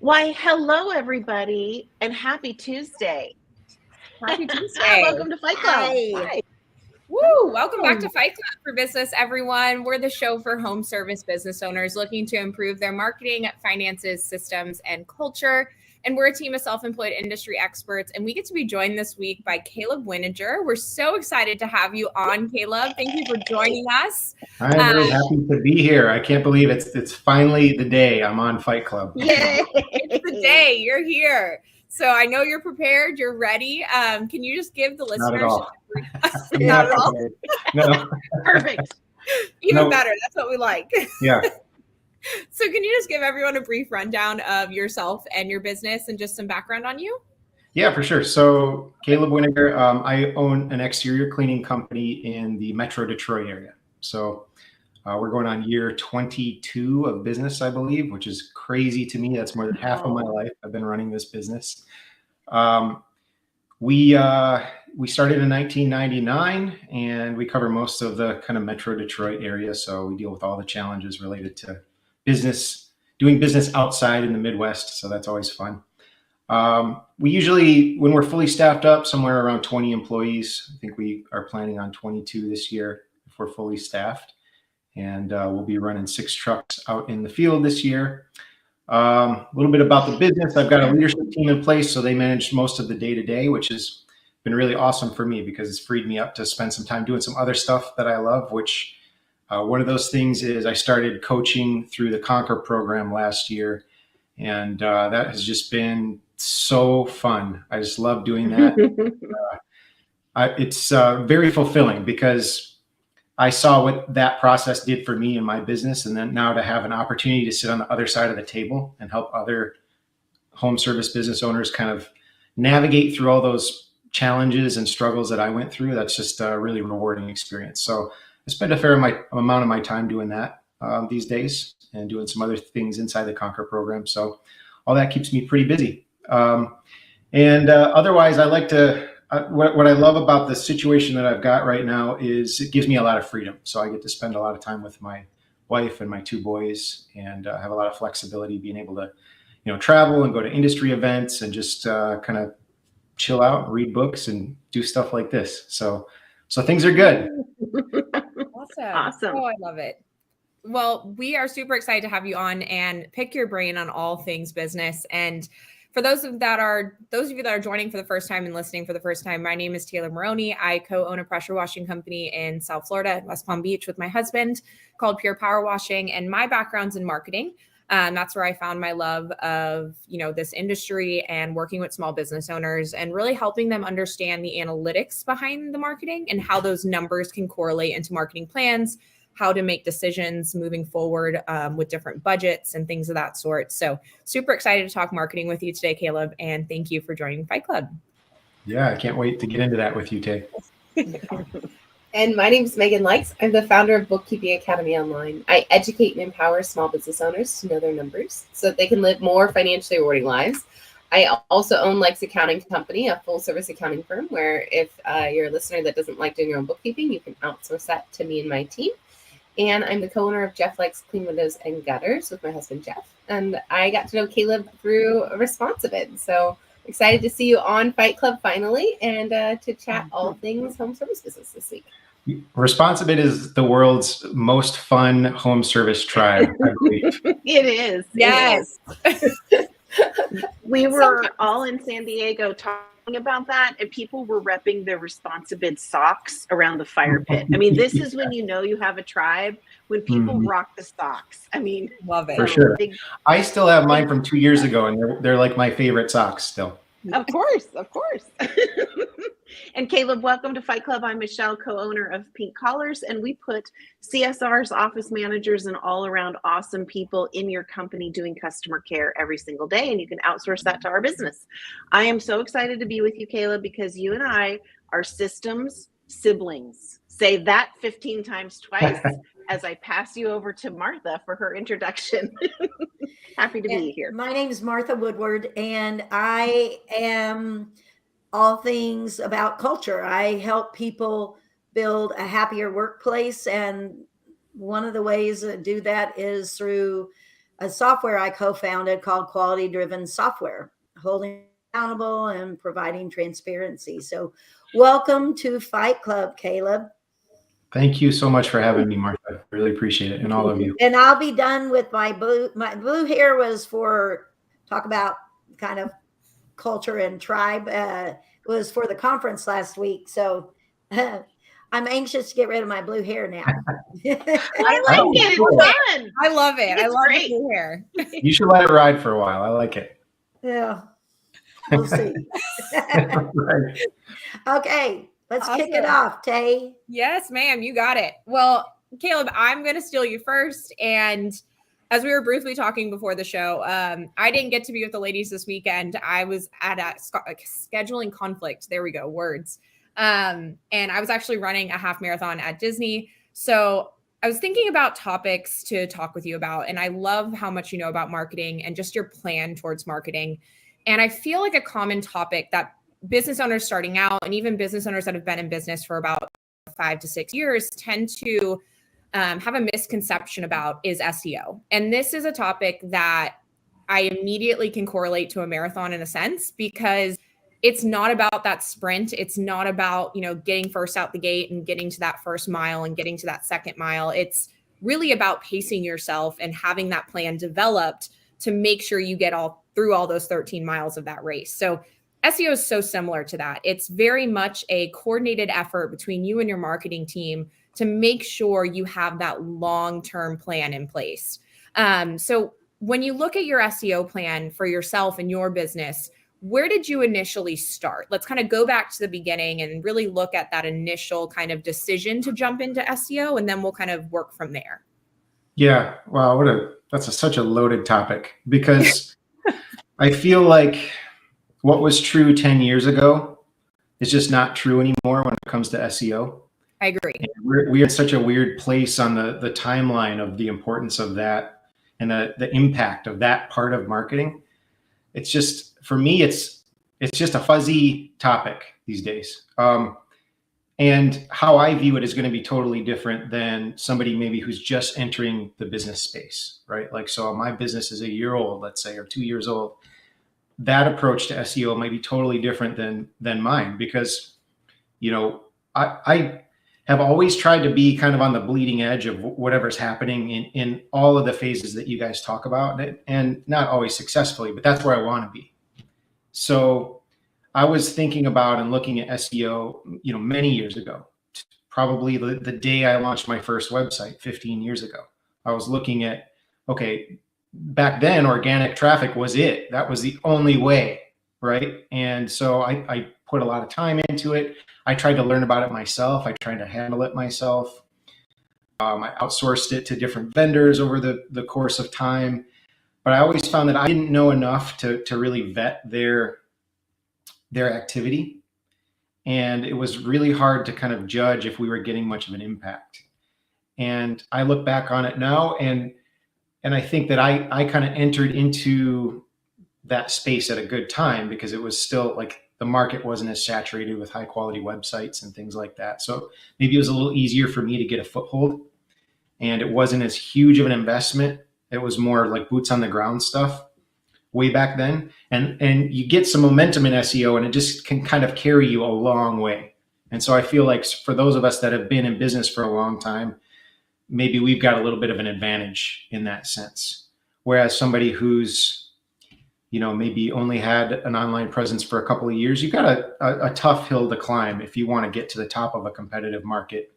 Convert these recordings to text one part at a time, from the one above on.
Why, hello, everybody, and happy Tuesday. Happy Tuesday. Welcome to Fight Club. Hi. Woo! Welcome back to Fight Club for Business, everyone. We're the show for home service business owners looking to improve their marketing, finances, systems, and culture. And we're a team of self-employed industry experts, and we get to be joined this week by Caleb Wininger. We're so excited to have you on, Caleb. Thank you for joining us. I'm very happy to be here. I can't believe it's finally the day I'm on Fight Club. Yay! It's the day. You're here. So I know you're prepared. You're ready. Can you just give the listeners? Not at all. No. Perfect. Even better. That's what we like. Yeah. So can you just give everyone a brief rundown of yourself and your business and just some background on you? Yeah, for sure. So Caleb Wininger, I own an exterior cleaning company in the Metro Detroit area. So we're going on year 22 of business, I believe, which is crazy to me. That's more than half of my life I've been running this business. We started in 1999, and we cover most of the kind of Metro Detroit area. So we deal with all the challenges related to business, doing business outside in the Midwest. So that's always fun. We usually, when we're fully staffed up, somewhere around 20 employees. I think we are planning on 22 this year if we're fully staffed. And we'll be running 6 trucks out in the field this year. A little bit about the business. I've got a leadership team in place, so they manage most of the day-to-day, which has been really awesome for me because it's freed me up to spend some time doing some other stuff that I love, which one of those things is I started coaching through the Conquer program last year, and that has just been so fun. I just love doing that. It's very fulfilling because I saw what that process did for me in my business. And then now to have an opportunity to sit on the other side of the table and help other home service business owners kind of navigate through all those challenges and struggles that I went through, that's just a really rewarding experience. So I spend a fair amount of my time doing that these days and doing some other things inside the Conquer program. So all that keeps me pretty busy. Otherwise, I like to, what I love about the situation that I've got right now is it gives me a lot of freedom. So I get to spend a lot of time with my wife and my 2 boys, and have a lot of flexibility, being able to, travel and go to industry events and just kind of chill out and read books and do stuff like this. So things are good. Awesome. Oh, I love it. Well, we are super excited to have you on and pick your brain on all things business. And for those of you that are joining for the first time and listening for the first time, my name is Taylor Maroney. I co-own a pressure washing company in South Florida, West Palm Beach, with my husband called Pure Power Washing. And my background's in marketing. That's where I found my love of, this industry and working with small business owners and really helping them understand the analytics behind the marketing and how those numbers can correlate into marketing plans, how to make decisions moving forward with different budgets and things of that sort. So super excited to talk marketing with you today, Caleb. And thank you for joining Fight Club. Yeah, I can't wait to get into that with you, Tay. And my name is Megan Likes. I'm the founder of Bookkeeping Academy Online. I educate and empower small business owners to know their numbers so that they can live more financially rewarding lives. I also own Likes Accounting Company, a full service accounting firm where if you're a listener that doesn't like doing your own bookkeeping, you can outsource that to me and my team. And I'm the co-owner of Jeff Likes Clean Windows and Gutters with my husband, Jeff. And I got to know Caleb through Responsivid. So excited to see you on Fight Club finally and to chat all things home service business this week. Responsivid is the world's most fun home service tribe, I believe. It is. Yes. We were all in San Diego talking about that, and people were repping their Responsivid socks around the fire pit. I mean, this is when you have a tribe, when people rock the socks. I mean, love it. For sure. I still have mine from 2 years ago, and they're like my favorite socks still. Of course. And Caleb, welcome to Fight Club. I'm Michelle, co-owner of Pink Collars, and we put CSRs, office managers, and all around awesome people in your company doing customer care every single day, and you can outsource that to our business. I am so excited to be with you, Caleb, because you and I are systems siblings. Say that 15 times twice as I pass you over to Martha for her introduction. Happy to be here. My name is Martha Woodward, and I am all things about culture. I help people build a happier workplace, and one of the ways to do that is through a software I co-founded called Quality Driven Software, holding accountable and providing transparency. So welcome to Fight Club, Caleb. Thank you so much for having me, Martha. Really appreciate it, and all of you. And I'll be done with my blue hair was for talk about kind of culture and tribe. Was for the conference last week, so I'm anxious to get rid of my blue hair now. I like it. It's fun. I love it. I love great. blue hair. You should let it ride for a while. I like it. Yeah, we'll see. Right. Okay, let's kick it off, Tay. Yes, ma'am, you got it. Well, Caleb, I'm going to steal you first. And as we were briefly talking before the show, I didn't get to be with the ladies this weekend. I was at a scheduling conflict. There we go, words. And I was actually running a half marathon at Disney. So I was thinking about topics to talk with you about. And I love how much you know about marketing and just your plan towards marketing. And I feel like a common topic that business owners starting out and even business owners that have been in business for about 5 to 6 years tend to have a misconception about is SEO. And this is a topic that I immediately can correlate to a marathon in a sense, because it's not about that sprint. It's not about, getting first out the gate and getting to that first mile and getting to that second mile. It's really about pacing yourself and having that plan developed to make sure you get through all those 13 miles of that race. So SEO is so similar to that. It's very much a coordinated effort between you and your marketing team to make sure you have that long-term plan in place. So when you look at your SEO plan for yourself and your business, where did you initially start? Let's kind of go back to the beginning and really look at that initial kind of decision to jump into SEO, and then we'll kind of work from there. Yeah, wow, that's such a loaded topic, because I feel like what was true 10 years ago is just not true anymore when it comes to SEO. I agree. And we're in such a weird place on the timeline of the importance of that and the impact of that part of marketing. It's just, for me, it's just a fuzzy topic these days. And how I view it is going to be totally different than somebody maybe who's just entering the business space, right? Like, so my business is a year old, let's say, or 2 years old. That approach to SEO might be totally different than mine, because, I have always tried to be kind of on the bleeding edge of whatever's happening in all of the phases that you guys talk about, and not always successfully, but that's where I want to be. So I was thinking about and looking at SEO, many years ago, probably the day I launched my first website 15 years ago. I was looking at, okay, back then organic traffic was it. That was the only way, right? And so I put a lot of time into it. I tried to learn about it myself. I tried to handle it myself. I outsourced it to different vendors over the course of time. But I always found that I didn't know enough to really vet their activity. And it was really hard to kind of judge if we were getting much of an impact. And I look back on it now, and I think that I kind of entered into that space at a good time, because it was still like the market wasn't as saturated with high quality websites and things like that. So maybe it was a little easier for me to get a foothold, and it wasn't as huge of an investment. It was more like boots on the ground stuff way back then. And you get some momentum in SEO, and it just can kind of carry you a long way. And so I feel like for those of us that have been in business for a long time, maybe we've got a little bit of an advantage in that sense. Whereas somebody who's, maybe only had an online presence for a couple of years, you've got a tough hill to climb if you want to get to the top of a competitive market,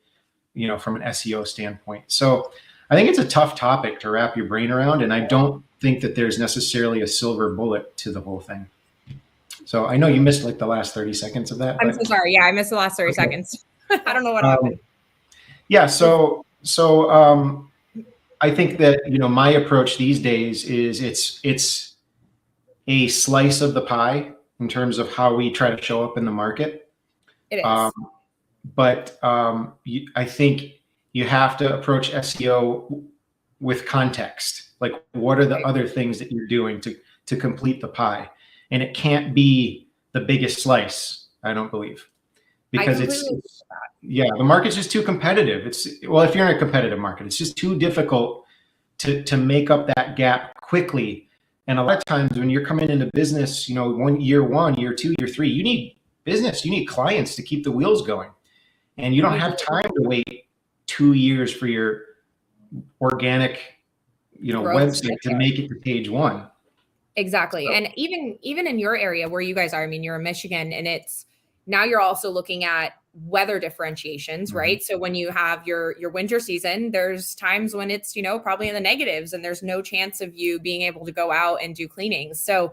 from an SEO standpoint. So I think it's a tough topic to wrap your brain around. And I don't think that there's necessarily a silver bullet to the whole thing. So I know you missed like the last 30 seconds of that. I'm so sorry. Yeah, I missed the last 30 seconds. I don't know what happened. Yeah. So I think that, my approach these days is it's a slice of the pie in terms of how we try to show up in the market. It is. But I think you have to approach SEO with context. Like, what are the other things that you're doing to complete the pie? And it can't be the biggest slice, I don't believe. Because the market's just too competitive. If you're in a competitive market, it's just too difficult to make up that gap quickly. And a lot of times when you're coming into business, you know, year one, year two, year three, you need business, you need clients to keep the wheels going. And you don't have time to wait 2 years for your organic, you know, website to make it to page one. Exactly. So, and even in your area where you guys are, I mean, you're in Michigan, and it's now you're also looking at weather differentiations, right? So when you have your winter season, there's times when it's, you know, probably in the negatives and there's no chance of you being able to go out and do cleanings. So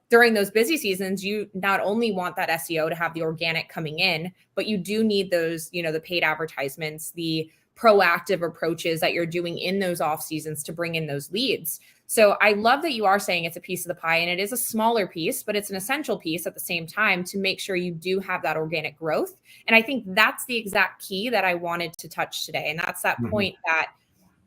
during those busy seasons, you not only want that SEO to have the organic coming in, but you do need those, you know, the paid advertisements, the proactive approaches that you're doing in those off seasons to bring in those leads. So I love that you are saying it's a piece of the pie, and it is a smaller piece, but it's an essential piece at the same time to make sure you do have that organic growth. And I think that's the exact key that I wanted to touch today. And that's that point that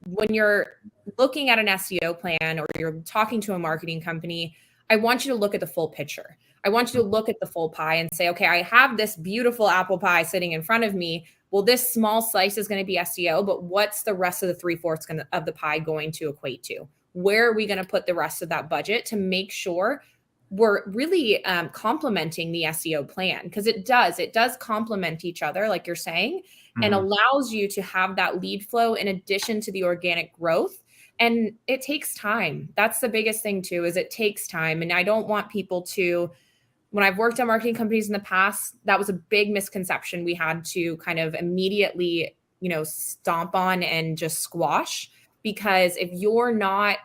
when you're looking at an SEO plan or you're talking to a marketing company, I want you to look at the full picture. I want you to look at the full pie and say, okay, I have this beautiful apple pie sitting in front of me. Well, this small slice is going to be SEO, but what's the rest of the 3/4 of the pie going to equate to? Where are we going to put the rest of that budget to make sure we're really complementing the SEO plan? Because it does complement each other, like you're saying, and allows you to have that lead flow in addition to the organic growth. And it takes time. That's the biggest thing too, is it takes time. And I don't want people to, when I've worked at marketing companies in the past, that was a big misconception we had to kind of immediately, you know, stomp on and just squash. Because if you're not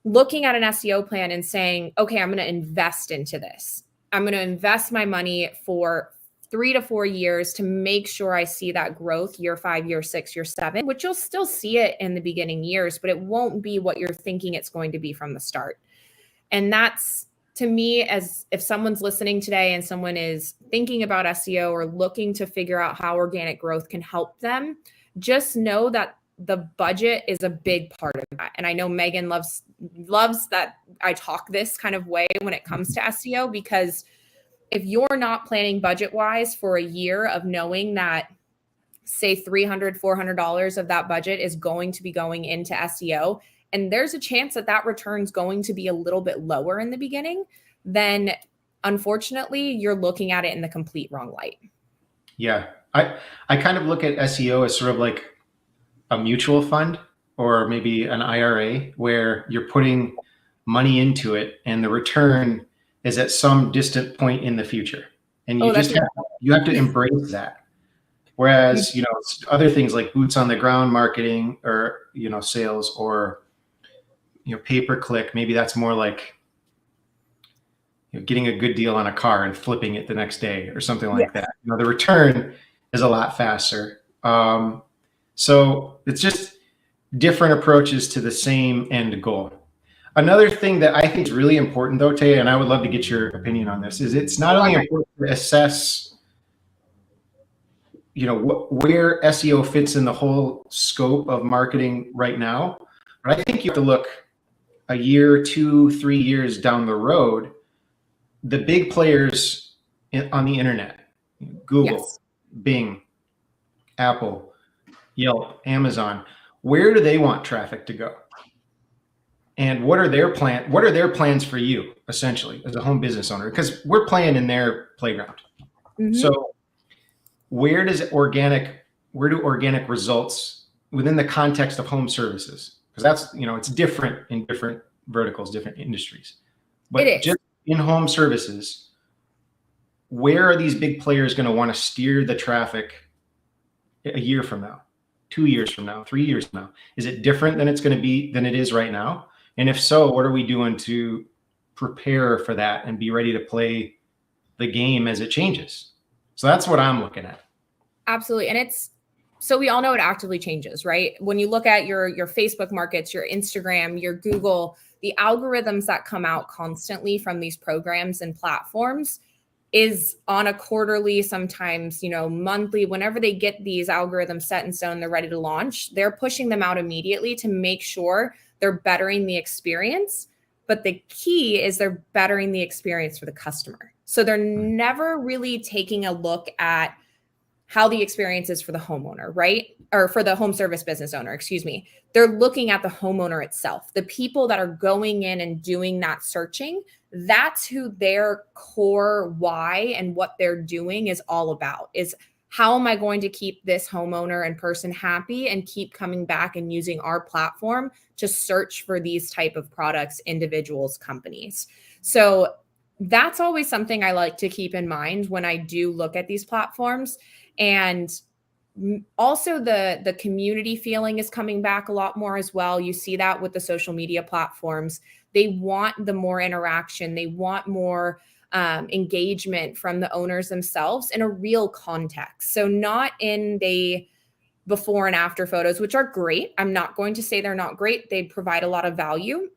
looking at an SEO plan and saying, okay, I'm going to invest into this, I'm going to invest my money for 3 to 4 years to make sure I see that growth year 5, year 6, year 7, which you'll still see it in the beginning years, but it won't be what you're thinking it's going to be from the start. And that's, to me, as if someone's listening today and someone is thinking about SEO or looking to figure out how organic growth can help them, just know that the budget is a big part of that. And I know Megan loves that I talk this kind of way when it comes to SEO, because if you're not planning budget wise for a year of knowing that, say $300, $400 of that budget is going to be going into SEO, and there's a chance that that return's going to be a little bit lower in the beginning, then unfortunately you're looking at it in the complete wrong light. Yeah. I kind of look at SEO as sort of like a mutual fund or maybe an IRA, where you're putting money into it and the return is at some distant point in the future. And you have to embrace that. Whereas, you know, other things like boots on the ground marketing or, you know, sales or, you know, pay-per-click, maybe that's more like, you know, getting a good deal on a car and flipping it the next day or something like that. You know, the return is a lot faster. So it's just different approaches to the same end goal. Another thing that I think is really important though, Taya, and I would love to get your opinion on this, is it's not only important to assess, you know, where SEO fits in the whole scope of marketing right now, but I think you have to look a year, 2, 3 years down the road. The big players on the internet, Google, Bing, Apple, Yelp, Amazon, where do they want traffic to go? And what are their plans for you, essentially, as a home business owner? Because we're playing in their playground. So where do organic results within the context of home services? Because that's, you know, it's different in different verticals, different industries. But just in home services, where are these big players going to want to steer the traffic a year from now, 2 years from now, 3 years from now? Is it different than it is right now? And if so, what are we doing to prepare for that and be ready to play the game as it changes? So that's what I'm looking at. Absolutely. And so we all know it actively changes, right? When you look at your Facebook markets, your Instagram, your Google, the algorithms that come out constantly from these programs and platforms is on a quarterly, sometimes, you know, monthly, whenever they get these algorithms set in stone, they're ready to launch, they're pushing them out immediately to make sure they're bettering the experience. But the key is they're bettering the experience for the customer. So they're never really taking a look at how the experience is for the homeowner, right? Or for the home service business owner, excuse me. They're looking at the homeowner itself, the people that are going in and doing that searching. That's who their core why and what they're doing is all about, is how am I going to keep this homeowner and person happy and keep coming back and using our platform to search for these type of products, individuals, companies. So that's always something I like to keep in mind when I do look at these platforms. And also the community feeling is coming back a lot more as well. You see that with the social media platforms. They want the more interaction. They want more engagement from the owners themselves in a real context. So not in the before and after photos, which are great. I'm not going to say they're not great. They provide a lot of value,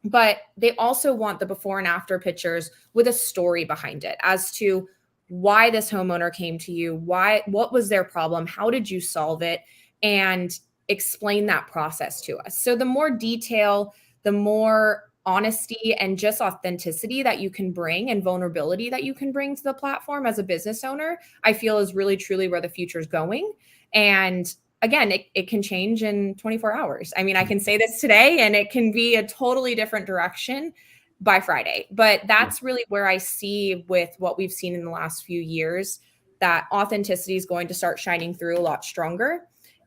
but they also want the before and after pictures with a story behind it as to why this homeowner came to you, what was their problem, how did you solve it, and explain that process to us. So the more detail, the more honesty and just authenticity that you can bring and vulnerability that you can bring to the platform as a business owner, I feel is really truly where the future is going. And again, it can change in 24 hours. I mean, I can say this today and it can be a totally different direction by Friday, but that's really where I see with what we've seen in the last few years, that authenticity is going to start shining through a lot stronger.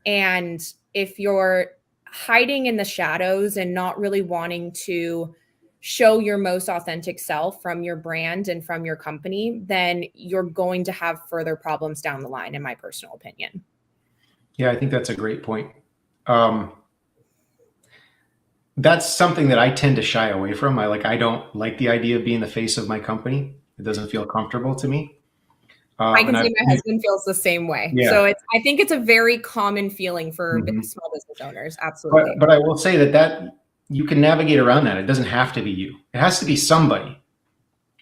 And if you're hiding in the shadows and not really wanting to show your most authentic self from your brand and from your company, then you're going to have further problems down the line, in my personal opinion. Yeah, I think that's a great point. That's something that I tend to shy away from. I don't like the idea of being the face of my company. It doesn't feel comfortable to me. I can see my husband feels the same way. Yeah. So I think it's a very common feeling for small business owners. Absolutely. But I will say that you can navigate around that. It doesn't have to be you. It has to be somebody.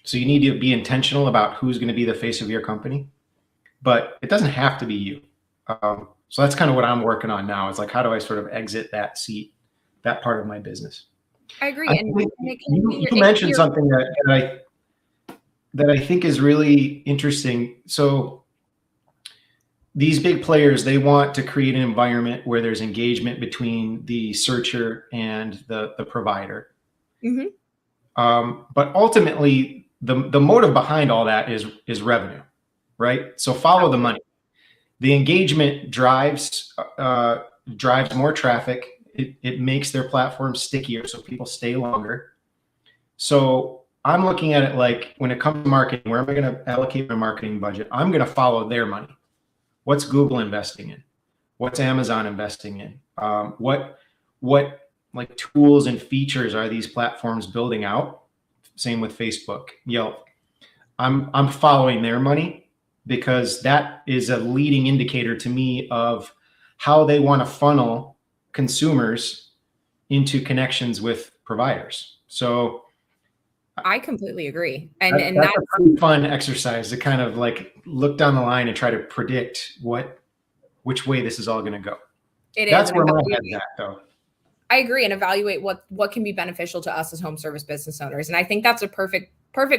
So you need to be intentional about who's going to be the face of your company, but it doesn't have to be you. So that's kind of what I'm working on now. It's like, how do I sort of exit that seat, that part of my business? I agree. You mentioned something that I think is really interesting. So these big players, they want to create an environment where there's engagement between the searcher and the provider. But ultimately, the motive behind all that is revenue, right? So follow the money. The engagement drives more traffic. It makes their platform stickier, so people stay longer. So I'm looking at it like, when it comes to marketing, where am I going to allocate my marketing budget? I'm going to follow their money. What's Google investing in? What's Amazon investing in? What like tools and features are these platforms building out? Same with Facebook, Yelp. I'm following their money, because that is a leading indicator to me of how they want to funnel consumers into connections with providers. So I completely agree. And that's a pretty fun exercise to kind of like look down the line and try to predict which way this is all going to go. That's where my head's at, though. I agree, and evaluate what can be beneficial to us as home service business owners. And I think that's a perfect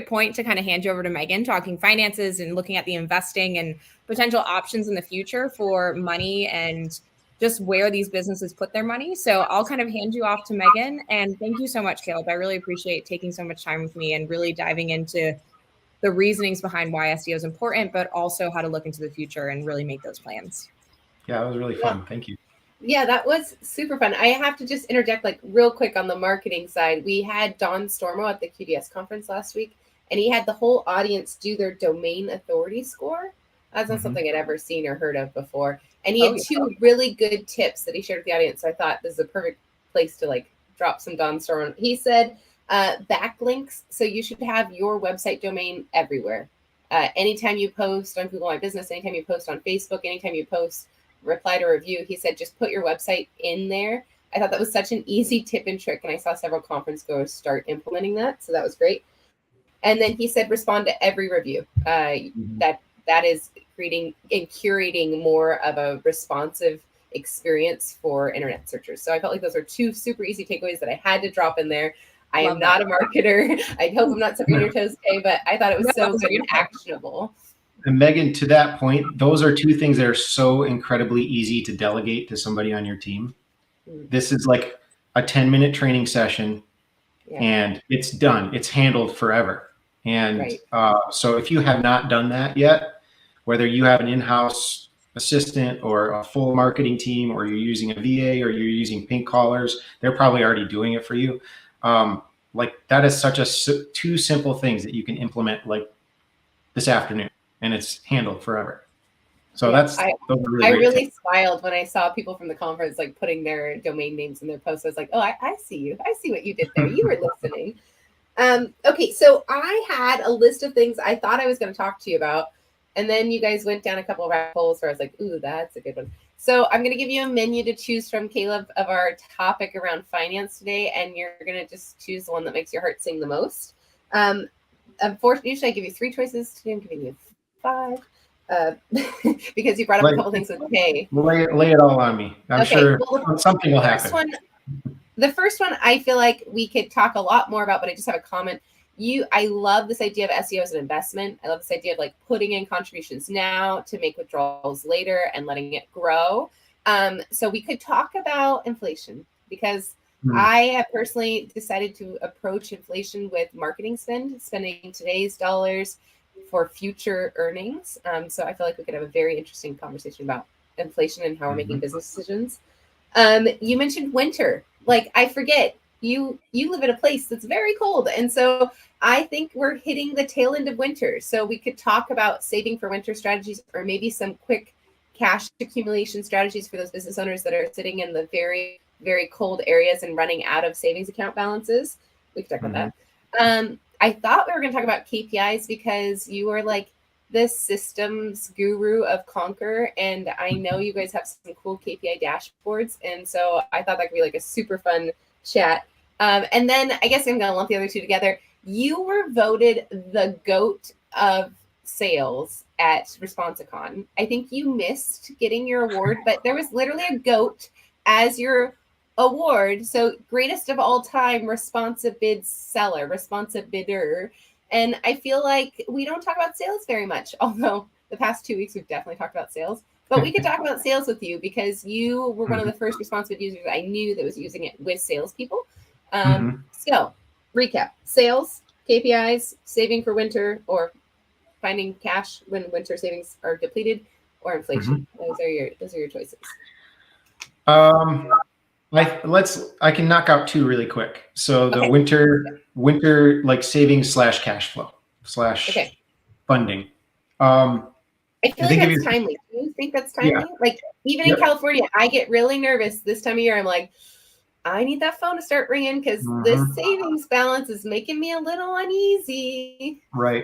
point to kind of hand you over to Megan, talking finances and looking at the investing and potential options in the future for money and just where these businesses put their money. So I'll kind of hand you off to Megan. And thank you so much, Caleb. I really appreciate taking so much time with me and really diving into the reasonings behind why SEO is important, but also how to look into the future and really make those plans. Yeah, it was really fun. Thank you. Yeah, that was super fun. I have to just interject real quick on the marketing side. We had Don Stormo at the QDS conference last week, and he had the whole audience do their domain authority score. That's not something I'd ever seen or heard of before. And he had two really good tips that he shared with the audience. So I thought this is a perfect place to drop some Don Stormo. He said backlinks. So you should have your website domain everywhere. Anytime you post on Google My Business, anytime you post on Facebook, anytime you post, reply to a review, he said, just put your website in there. I thought that was such an easy tip and trick. And I saw several conference goers start implementing that. So that was great. And then he said, respond to every review. That is creating and curating more of a responsive experience for internet searchers. So I felt like those are two super easy takeaways that I had to drop in there. I am not a marketer. I hope I'm not stepping on your toes today, but I thought it was so good and actionable. And Megan, to that point, those are two things that are so incredibly easy to delegate to somebody on your team. This is like a 10-minute training session, and it's done. It's handled forever. And so if you have not done that yet, whether you have an in-house assistant or a full marketing team, or you're using a VA, or you're using pink collars, they're probably already doing it for you. Like that is such two simple things that you can implement like this afternoon, and it's handled forever. So I really smiled when I saw people from the conference like putting their domain names in their posts. I was like, oh, I see you. I see what you did there. You were listening. Okay, so I had a list of things I thought I was going to talk to you about, and then you guys went down a couple of rabbit holes where I was like, ooh, that's a good one. So I'm going to give you a menu to choose from, Caleb, of our topic around finance today, and you're going to just choose the one that makes your heart sing the most. Unfortunately, usually I give you 3 choices. Today I'm giving you 5 because you brought up a couple things with pay. Lay it all on me. I'm sure something will happen. The first one I feel like we could talk a lot more about, but I just have a comment. I love this idea of SEO as an investment. I love this idea of like putting in contributions now to make withdrawals later and letting it grow. So we could talk about inflation, because I have personally decided to approach inflation with marketing spending today's dollars for future earnings. So I feel like we could have a very interesting conversation about inflation and how we're making business decisions. You mentioned winter. Like, I forget, you live in a place that's very cold. And so I think we're hitting the tail end of winter. So we could talk about saving for winter strategies, or maybe some quick cash accumulation strategies for those business owners that are sitting in the very, very cold areas and running out of savings account balances. We could talk about that. I thought we were going to talk about KPIs, because you are like the systems guru of Conquer, and I know you guys have some cool KPI dashboards, and so I thought that could be like a super fun chat. And then I guess I'm going to lump the other two together. You were voted the GOAT of sales at ResponsiCon. I think you missed getting your award, but there was literally a GOAT as your award. So greatest of all time, responsive bid seller, responsive bidder. And I feel like we don't talk about sales very much, although the past 2 weeks we've definitely talked about sales. But we could talk about sales with you, because you were one of the first responsive users I knew that was using it with salespeople. So recap: sales, KPIs, saving for winter, or finding cash when winter savings are depleted, or inflation. Those are your choices. I can knock out 2 really quick. So the winter like savings / cash flow / funding. I feel like that's timely. Do you think that's timely? Yeah. Like, even in California, I get really nervous this time of year. I'm like, I need that phone to start ringing, because this savings balance is making me a little uneasy. Right.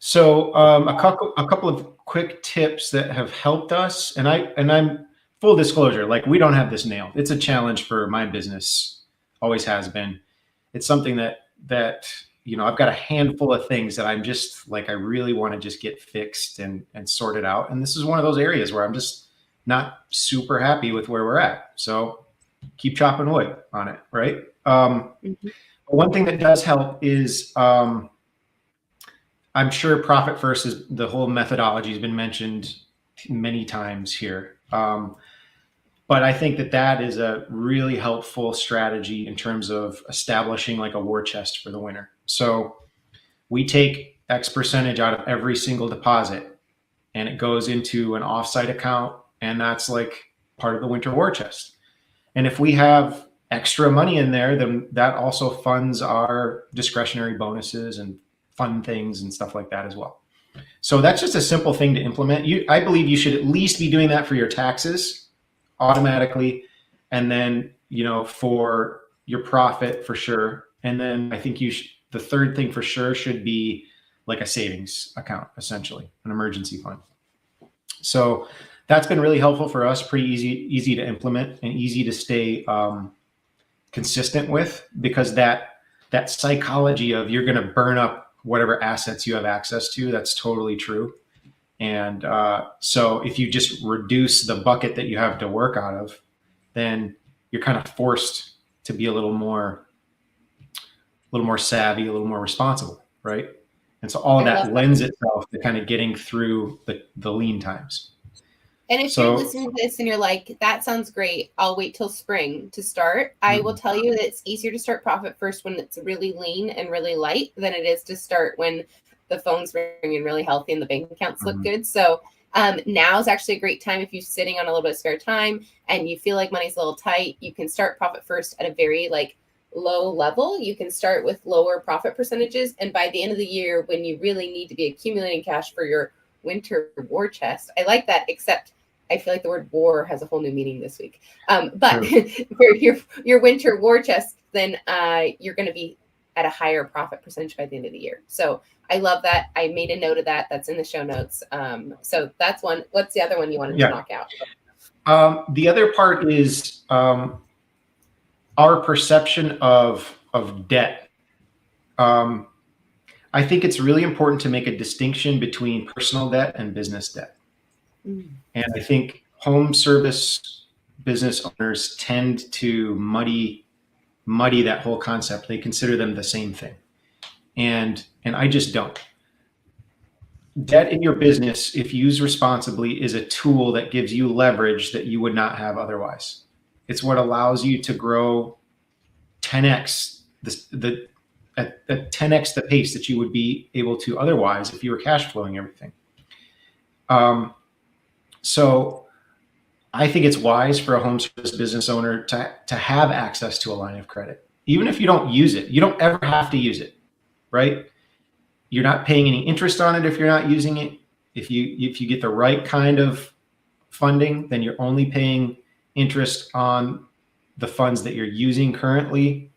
So a couple of quick tips that have helped us, and I'm full disclosure, like, we don't have this nailed. It's a challenge for my business, always has been. It's something that I've got a handful of things that I'm just like, I really want to just get fixed and sorted out. And this is one of those areas where I'm just not super happy with where we're at. So keep chopping wood on it, right? One thing that does help is, I'm sure profit first is the whole methodology has been mentioned many times here. But I think that is a really helpful strategy in terms of establishing like a war chest for the winter. So we take X percentage out of every single deposit, and it goes into an offsite account, and that's like part of the winter war chest. And if we have extra money in there, then that also funds our discretionary bonuses and fun things and stuff like that as well. So that's just a simple thing to implement. I believe you should at least be doing that for your taxes automatically, and then for your profit for sure. And then I think the third thing for sure should be like a savings account, essentially an emergency fund. So that's been really helpful for us. Pretty easy to implement and easy to stay consistent with, because that psychology of you're going to burn up whatever assets you have access to, that's totally true. And so if you just reduce the bucket that you have to work out of, then you're kind of forced to be a little more savvy, a little more responsible, right? And so all that lends itself to kind of getting through the lean times. And if you're listening to this and you're like, that sounds great, I'll wait till spring to start. I will tell you that it's easier to start profit first when it's really lean and really light than it is to start when the phone's ringing really healthy and the bank accounts look good. So now is actually a great time if you're sitting on a little bit of spare time and you feel like money's a little tight. You can start profit first at a very low level. You can start with lower profit percentages. And by the end of the year, when you really need to be accumulating cash for your winter war chest, I like that, except I feel like the word war has a whole new meaning this week. But for your winter war chest, then you're going to be at a higher profit percentage by the end of the year. So I love that. I made a note of that. That's in the show notes. So that's one. What's the other one you wanted to knock out? The other part is our perception of debt. I think it's really important to make a distinction between personal debt and business debt. And I think home service business owners tend to muddy that whole concept. They consider them the same thing. And I just don't. Debt in your business, if used responsibly, is a tool that gives you leverage that you would not have otherwise. It's what allows you to grow 10x at 10x the pace that you would be able to otherwise if you were cash flowing everything. So I think it's wise for a home service business owner to have access to a line of credit. Even if you don't use it, you don't ever have to use it, right? You're not paying any interest on it if you're not using it. If you get the right kind of funding, then you're only paying interest on the funds that you're using currently.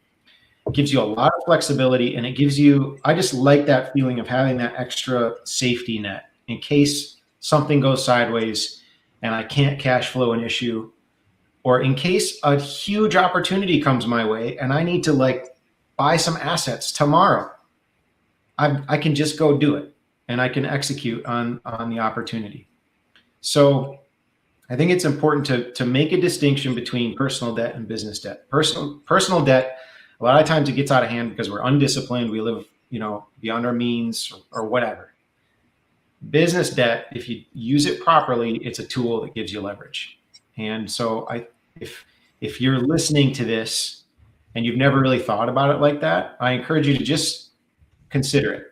It gives you a lot of flexibility, and it gives you, I just like that feeling of having that extra safety net in case something goes sideways and I can't cash flow an issue, or in case a huge opportunity comes my way and I need to buy some assets tomorrow. I can just go do it and I can execute on the opportunity. So I think it's important to make a distinction between personal debt and business debt. Personal debt, a lot of times it gets out of hand because we're undisciplined. We live, beyond our means or whatever. Business debt, if you use it properly, it's a tool that gives you leverage. And so if you're listening to this and you've never really thought about it like that, I encourage you to just consider it,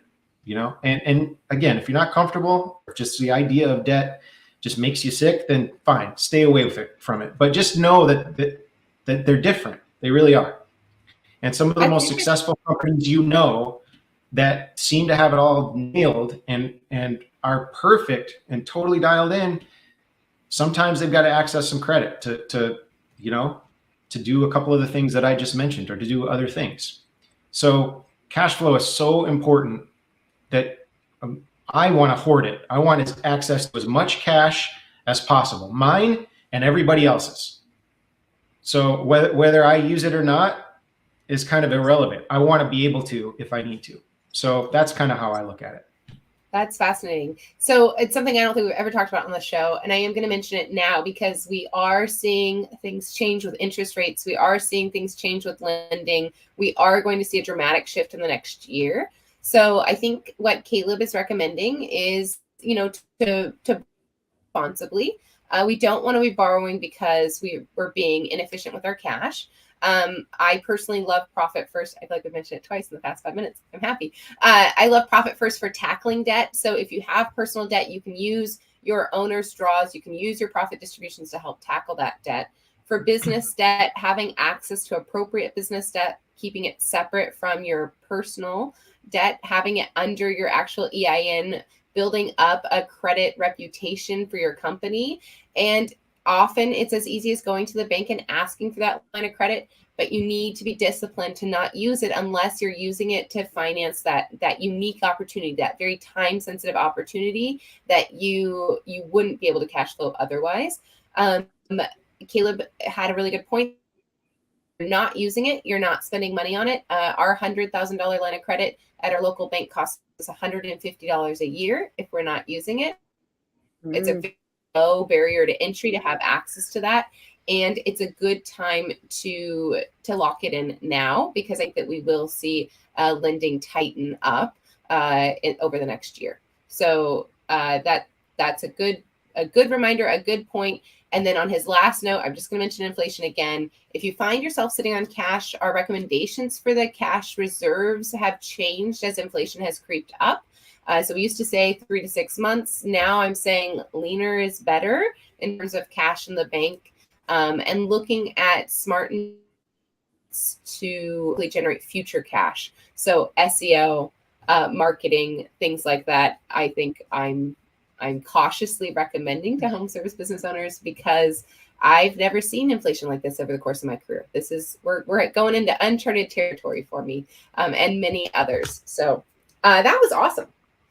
and again, if you're not comfortable, or just the idea of debt just makes you sick, then fine, stay away from it. But just know that they're different. They really are. And some of the most successful companies that seem to have it all nailed and are perfect and totally dialed in, sometimes they've got to access some credit to do a couple of the things that I just mentioned, or to do other things. So cash flow is so important that I want to hoard it. I want access to as much cash as possible, mine and everybody else's. So whether I use it or not is kind of irrelevant. I want to be able to if I need to. So that's kind of how I look at it. That's fascinating. So it's something I don't think we've ever talked about on the show. And I am going to mention it now because we are seeing things change with interest rates. We are seeing things change with lending. We are going to see a dramatic shift in the next year. So I think what Caleb is recommending is, to responsibly. We don't want to be borrowing because we're being inefficient with our cash. I personally love profit first. I feel like I've mentioned it twice in the past 5 minutes. I'm happy. I love profit first for tackling debt. So if you have personal debt, you can use your owner's draws. You can use your profit distributions to help tackle that debt. For business debt, having access to appropriate business debt, keeping it separate from your personal debt, having it under your actual EIN, building up a credit reputation for your company. And often it's as easy as going to the bank and asking for that line of credit, but you need to be disciplined to not use it unless you're using it to finance that unique opportunity, that very time sensitive opportunity that you wouldn't be able to cash flow otherwise. Caleb had a really good point. You're not using it, you're not spending money on it. Our $100,000 line of credit at our local bank costs us $150 a year if we're not using it. It's a very low barrier to entry to have access to that. And it's a good time to lock it in now, because I think that we will see lending tighten up over the next year. So that's a good reminder, a good point. And then on his last note, I'm just going to mention inflation again. If you find yourself sitting on cash, our recommendations for the cash reserves have changed as inflation has creeped up. So we used to say 3 to 6 months. Now I'm saying leaner is better in terms of cash in the bank, and looking at smart to generate future cash. So SEO, marketing, things like that. I think I'm cautiously recommending to home service business owners, because I've never seen inflation like this over the course of my career. We're going into uncharted territory for me, and many others. So that was awesome.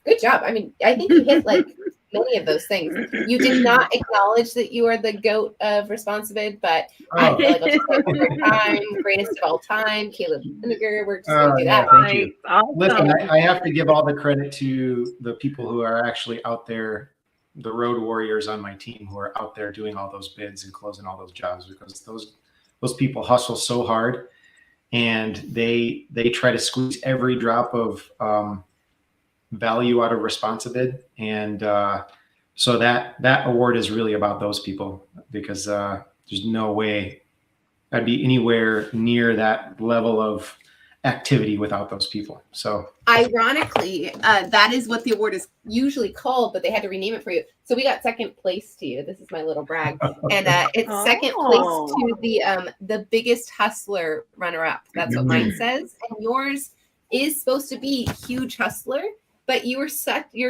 Good job. I mean, I think you hit like many of those things. You did not acknowledge that you are the GOAT of Responsivid, but I feel like I'll just say it one more time. Greatest of all time, Caleb Wininger. We're just going to do that. Thank you. Awesome. Listen, I have to give all the credit to the people who are actually out there, the road warriors on my team who are out there doing all those bids and closing all those jobs, because those people hustle so hard, and they try to squeeze every drop of value out of Responsivid. And so that award is really about those people, because there's no way I'd be anywhere near that level of activity without those people. So ironically, that is what the award is usually called, but they had to rename it for you. So we got second place to you. This is my little brag. And it's second place to the biggest hustler runner-up. That's what mine says. And yours is supposed to be huge hustler, but your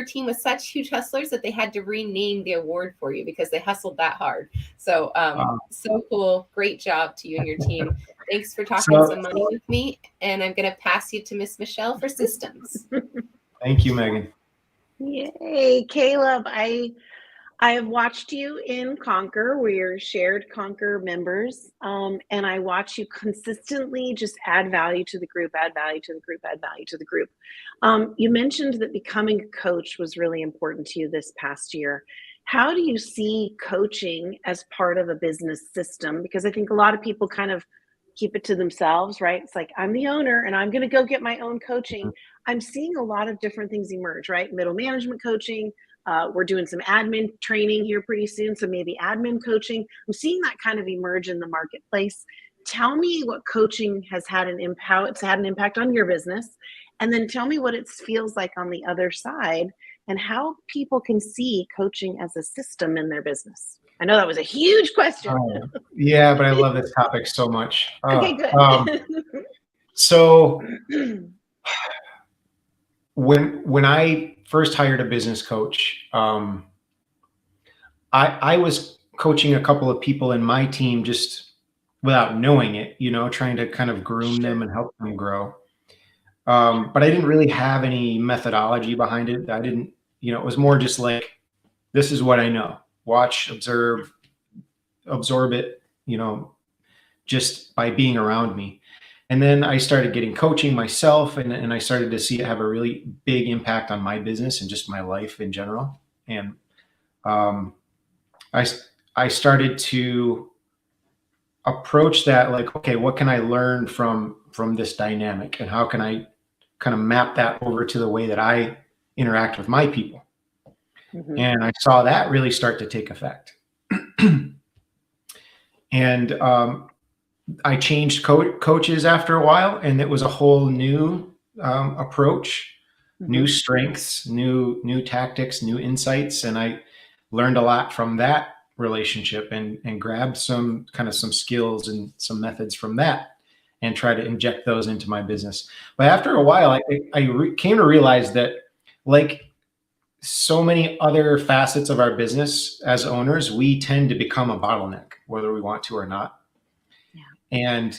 team was such huge hustlers that they had to rename the award for you because they hustled that hard. So so cool. Great job to you and your team. Thanks for talking some money with me. And I'm going to pass you to Miss Michelle for systems. Thank you, Megan. Yay, Caleb. I have watched you in Conquer. We're shared Conquer members. And I watch you consistently just add value to the group, add value to the group, add value to the group. You mentioned that becoming a coach was really important to you this past year. How do you see coaching as part of a business system? Because I think a lot of people kind of keep it to themselves, right? It's like, I'm the owner and I'm going to go get my own coaching. I'm seeing a lot of different things emerge, right? Middle management coaching. We're doing some admin training here pretty soon, so maybe admin coaching. I'm seeing that kind of emerge in the marketplace. Tell me what coaching has had how it's had an impact on your business, and then tell me what it feels like on the other side and how people can see coaching as a system in their business. I know that was a huge question. Yeah, but I love this topic so much. Okay, good. So when I first hired a business coach, I was coaching a couple of people in my team just without knowing it, trying to kind of groom them and help them grow. But I didn't really have any methodology behind it. I didn't, it was more just like, this is what I know. Watch, observe, absorb it, just by being around me. And then I started getting coaching myself, and I started to see it have a really big impact on my business and just my life in general. And I started to approach that like, okay, what can I learn from this dynamic, and how can I kind of map that over to the way that I interact with my people? Mm-hmm. And I saw that really start to take effect. And I changed coaches after a while, and it was a whole new approach, mm-hmm. new strengths, new tactics, new insights. And I learned a lot from that relationship and grabbed some skills and some methods from that and try to inject those into my business. But after a while, I came to realize that, like so many other facets of our business as owners, we tend to become a bottleneck, whether we want to or not. And,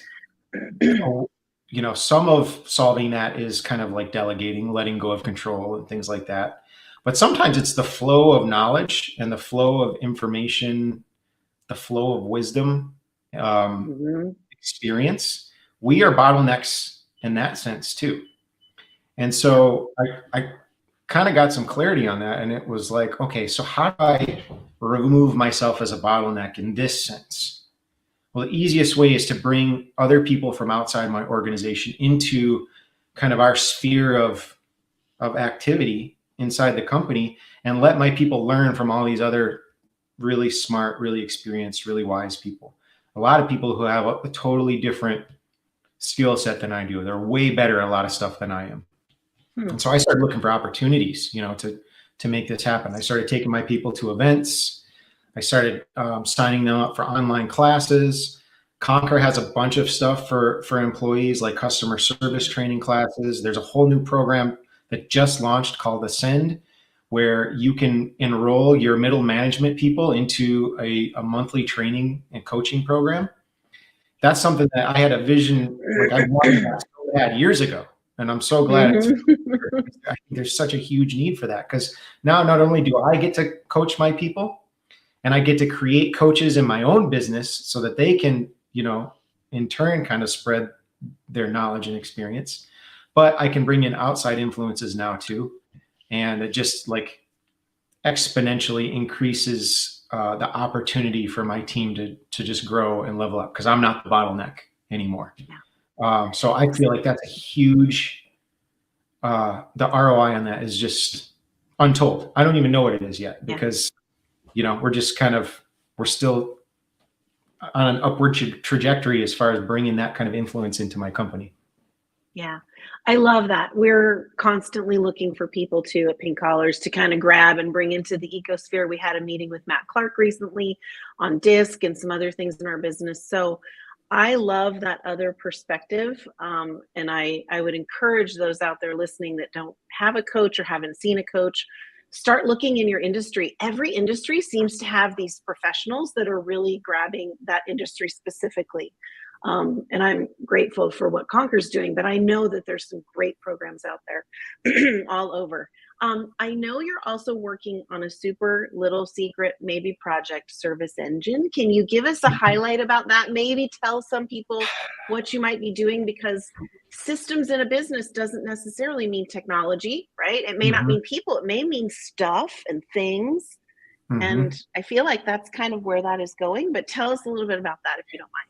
some of solving that is kind of like delegating, letting go of control and things like that. But sometimes it's the flow of knowledge and the flow of information, the flow of wisdom, mm-hmm. experience. We are bottlenecks in that sense too. And so I kind of got some clarity on that. And it was like, okay, so how do I remove myself as a bottleneck in this sense? Well, the easiest way is to bring other people from outside my organization into kind of our sphere of of activity inside the company and let my people learn from all these other really smart, really experienced, really wise people. A lot of people who have a totally different skill set than I do. They're way better at a lot of stuff than I am. And so I started looking for opportunities, to make this happen. I started taking my people to events. I started signing them up for online classes. Conquer has a bunch of stuff for employees, like customer service training classes. There's a whole new program that just launched called Ascend, where you can enroll your middle management people into a monthly training and coaching program. That's something that I had a vision, like I wanted that so bad years ago. And I'm so glad I think there's such a huge need for that, because now not only do I get to coach my people, and I get to create coaches in my own business so that they can, in turn kind of spread their knowledge and experience, but I can bring in outside influences now too. And it just like exponentially increases the opportunity for my team to just grow and level up, because I'm not the bottleneck anymore. So I feel like that's a huge, the ROI on that is just untold. I don't even know what it is yet, because, we're still on an upward trajectory as far as bringing that kind of influence into my company. Yeah, I love that. We're constantly looking for people too at Pink Collars to kind of grab and bring into the ecosphere. We had a meeting with Matt Clark recently on DISC and some other things in our business. So I love that other perspective. And I would encourage those out there listening that don't have a coach or haven't seen a coach, start looking in your industry. Every industry seems to have these professionals that are really grabbing that industry specifically. And I'm grateful for what Conquer's doing, but I know that there's some great programs out there all over. I know you're also working on a super little secret, maybe project, Service Engine. Can you give us a highlight about that? Maybe tell some people what you might be doing, because systems in a business doesn't necessarily mean technology, right? It may not mean people, it may mean stuff and things. And I feel like that's kind of where that is going, but tell us a little bit about that if you don't mind.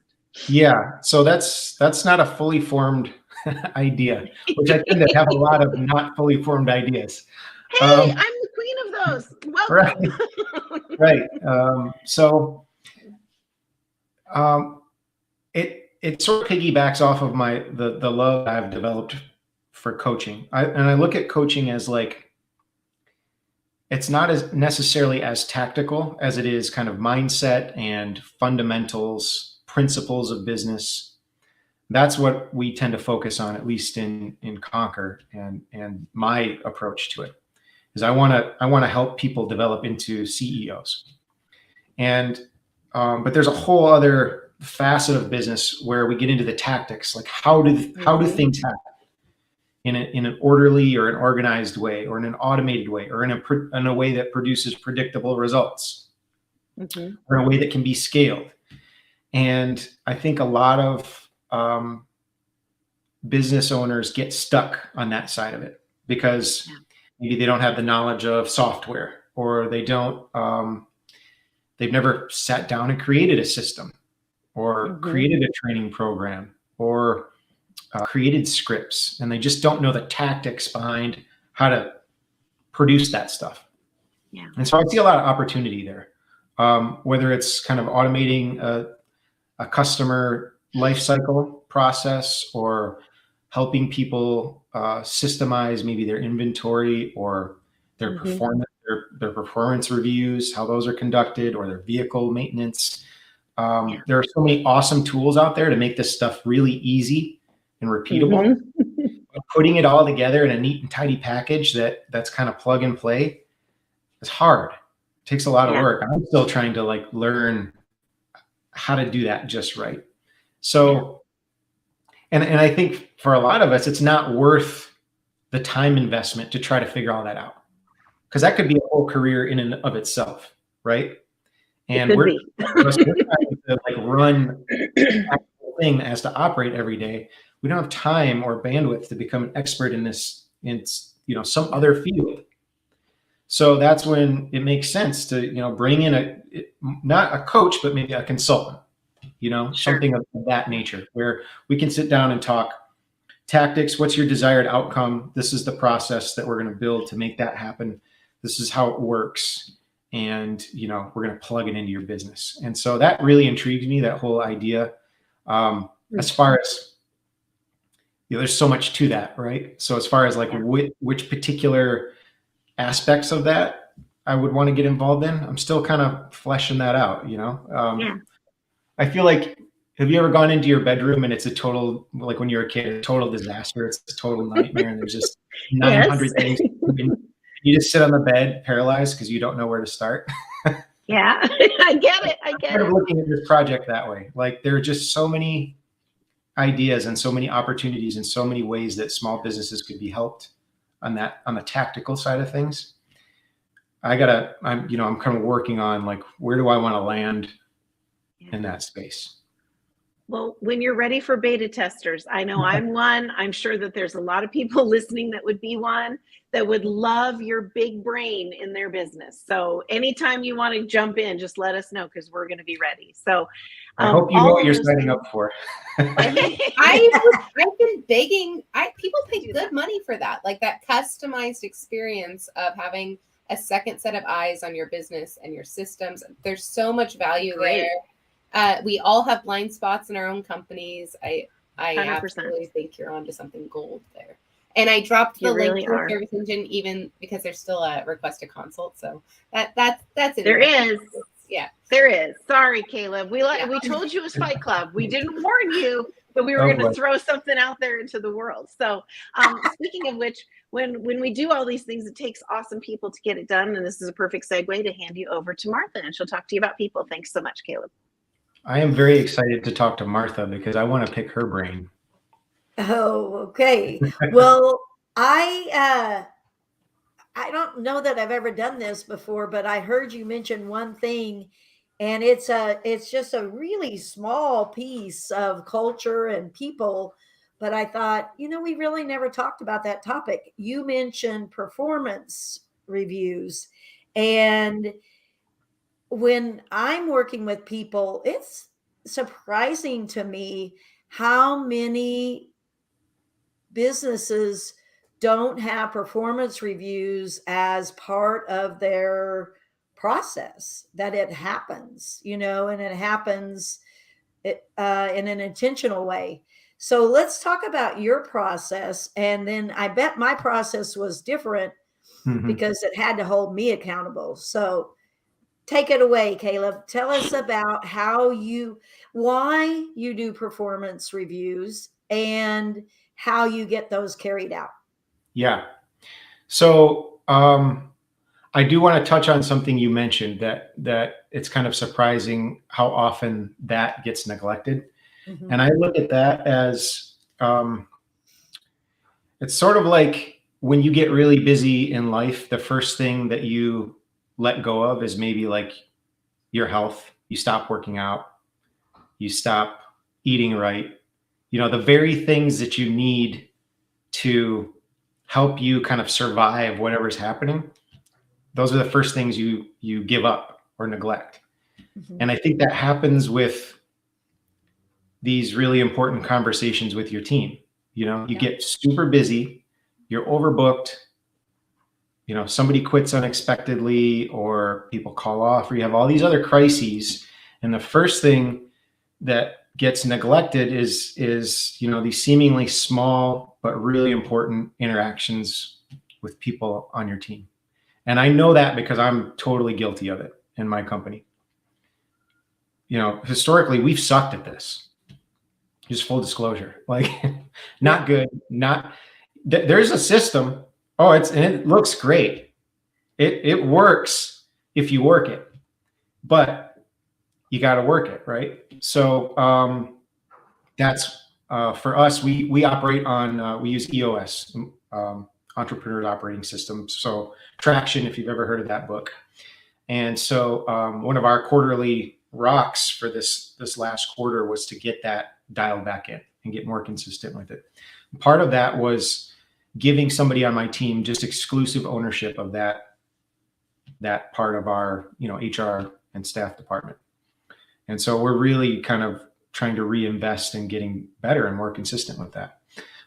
Yeah, so that's not a fully formed idea, which I tend to have a lot of not fully formed ideas. Hey, I'm the queen of those. Welcome. Right. So it sort of piggybacks off of the love I've developed for coaching. I look at coaching as like, it's not as necessarily as tactical as it is kind of mindset and fundamentals, principles of business. That's what we tend to focus on, at least in Conquer, and my approach to it is I want to help people develop into CEOs. And but there's a whole other facet of business where we get into the tactics, like how do things happen in an orderly or an organized way, or in an automated way, or in a way that produces predictable results, or in a way that can be scaled. And I think a lot of business owners get stuck on that side of it because maybe they don't have the knowledge of software, or they don't, they've never sat down and created a system, or created a training program, or created scripts, and they just don't know the tactics behind how to produce that stuff. Yeah. And so I see a lot of opportunity there, whether it's kind of automating a customer life cycle process, or helping people systemize maybe their inventory or their performance, their performance reviews, how those are conducted, or their vehicle maintenance. There are so many awesome tools out there to make this stuff really easy and repeatable. Putting it all together in a neat and tidy package that's kind of plug and play is hard. It takes a lot of work. I'm still trying to learn how to do that just right. So, and I think for a lot of us, it's not worth the time investment to try to figure all that out, because that could be a whole career in and of itself, right? And we're trying to run that thing that has to operate every day. We don't have time or bandwidth to become an expert in this, in some other field. So that's when it makes sense to bring in not a coach, but maybe a consultant, something of that nature, where we can sit down and talk tactics. What's your desired outcome? This is the process that we're going to build to make that happen. This is how it works. And, you know, we're going to plug it into your business. And so that really intrigued me, that whole idea. As far as, you know, there's so much to that, right? So as far as like which particular aspects of that I would want to get involved in, I'm still kind of fleshing that out, you know? I feel like, have you ever gone into your bedroom and it's a total, like when you're a kid, a total disaster, it's a total nightmare, and there's just 900 things. You just sit on the bed paralyzed because you don't know where to start. Yeah, I get it. I'm kind of looking at this project that way. Like there are just so many ideas and so many opportunities and so many ways that small businesses could be helped on the tactical side of things. I'm kind of working on like, where do I want to land in that space? Well, when you're ready for beta testers, I know I'm one. I'm sure that there's a lot of people listening that would be one, that would love your big brain in their business. So anytime you want to jump in, just let us know, because we're going to be ready. So I hope you know what you're signing up for. I've been begging. People pay good money for that, like that customized experience of having a second set of eyes on your business and your systems. There's so much value there. We all have blind spots in our own companies. I 100%. Absolutely think you're onto something gold there. And I dropped the link to the service engine even because there's still a request to consult. So that's it. There is. Yeah, there is. Sorry, Caleb. We told you it was Fight Club. We didn't warn you that we were going to throw something out there into the world. So speaking of which, when we do all these things, it takes awesome people to get it done. And this is a perfect segue to hand you over to Martha, and she'll talk to you about people. Thanks so much, Caleb. I am very excited to talk to Martha because I want to pick her brain. Oh, okay. Well, I don't know that I've ever done this before, but I heard you mention one thing, and it's just a really small piece of culture and people. But I thought, we really never talked about that topic. You mentioned performance reviews, and when I'm working with people, it's surprising to me how many businesses don't have performance reviews as part of their process, that it happens, and it happens in an intentional way. So let's talk about your process. And then I bet my process was different because it had to hold me accountable. So take it away, Caleb. Tell us about why you do performance reviews and how you get those carried out. Yeah. So I do want to touch on something you mentioned, that it's kind of surprising how often that gets neglected. Mm-hmm. And I look at that as it's sort of like when you get really busy in life, the first thing that you let go of is maybe like your health. You stop working out, you stop eating right. The very things that you need to help you kind of survive whatever's happening, those are the first things you give up or neglect. Mm-hmm. And I think that happens with these really important conversations with your team. You get super busy, you're overbooked, somebody quits unexpectedly, or people call off, or you have all these other crises. And the first thing that gets neglected is these seemingly small but really important interactions with people on your team. And I know that because I'm totally guilty of it in my company. Historically, we've sucked at this. Just full disclosure, like not good. There's a system. And it looks great. It works if you work it, but you got to work it, right? So that's for us. We operate on we use EOS, Entrepreneurs Operating System. So Traction, if you've ever heard of that book. And so one of our quarterly rocks for this last quarter was to get that dialed back in and get more consistent with it. Part of that was giving somebody on my team just exclusive ownership of that part of our HR and staff department. And so we're really kind of trying to reinvest in getting better and more consistent with that.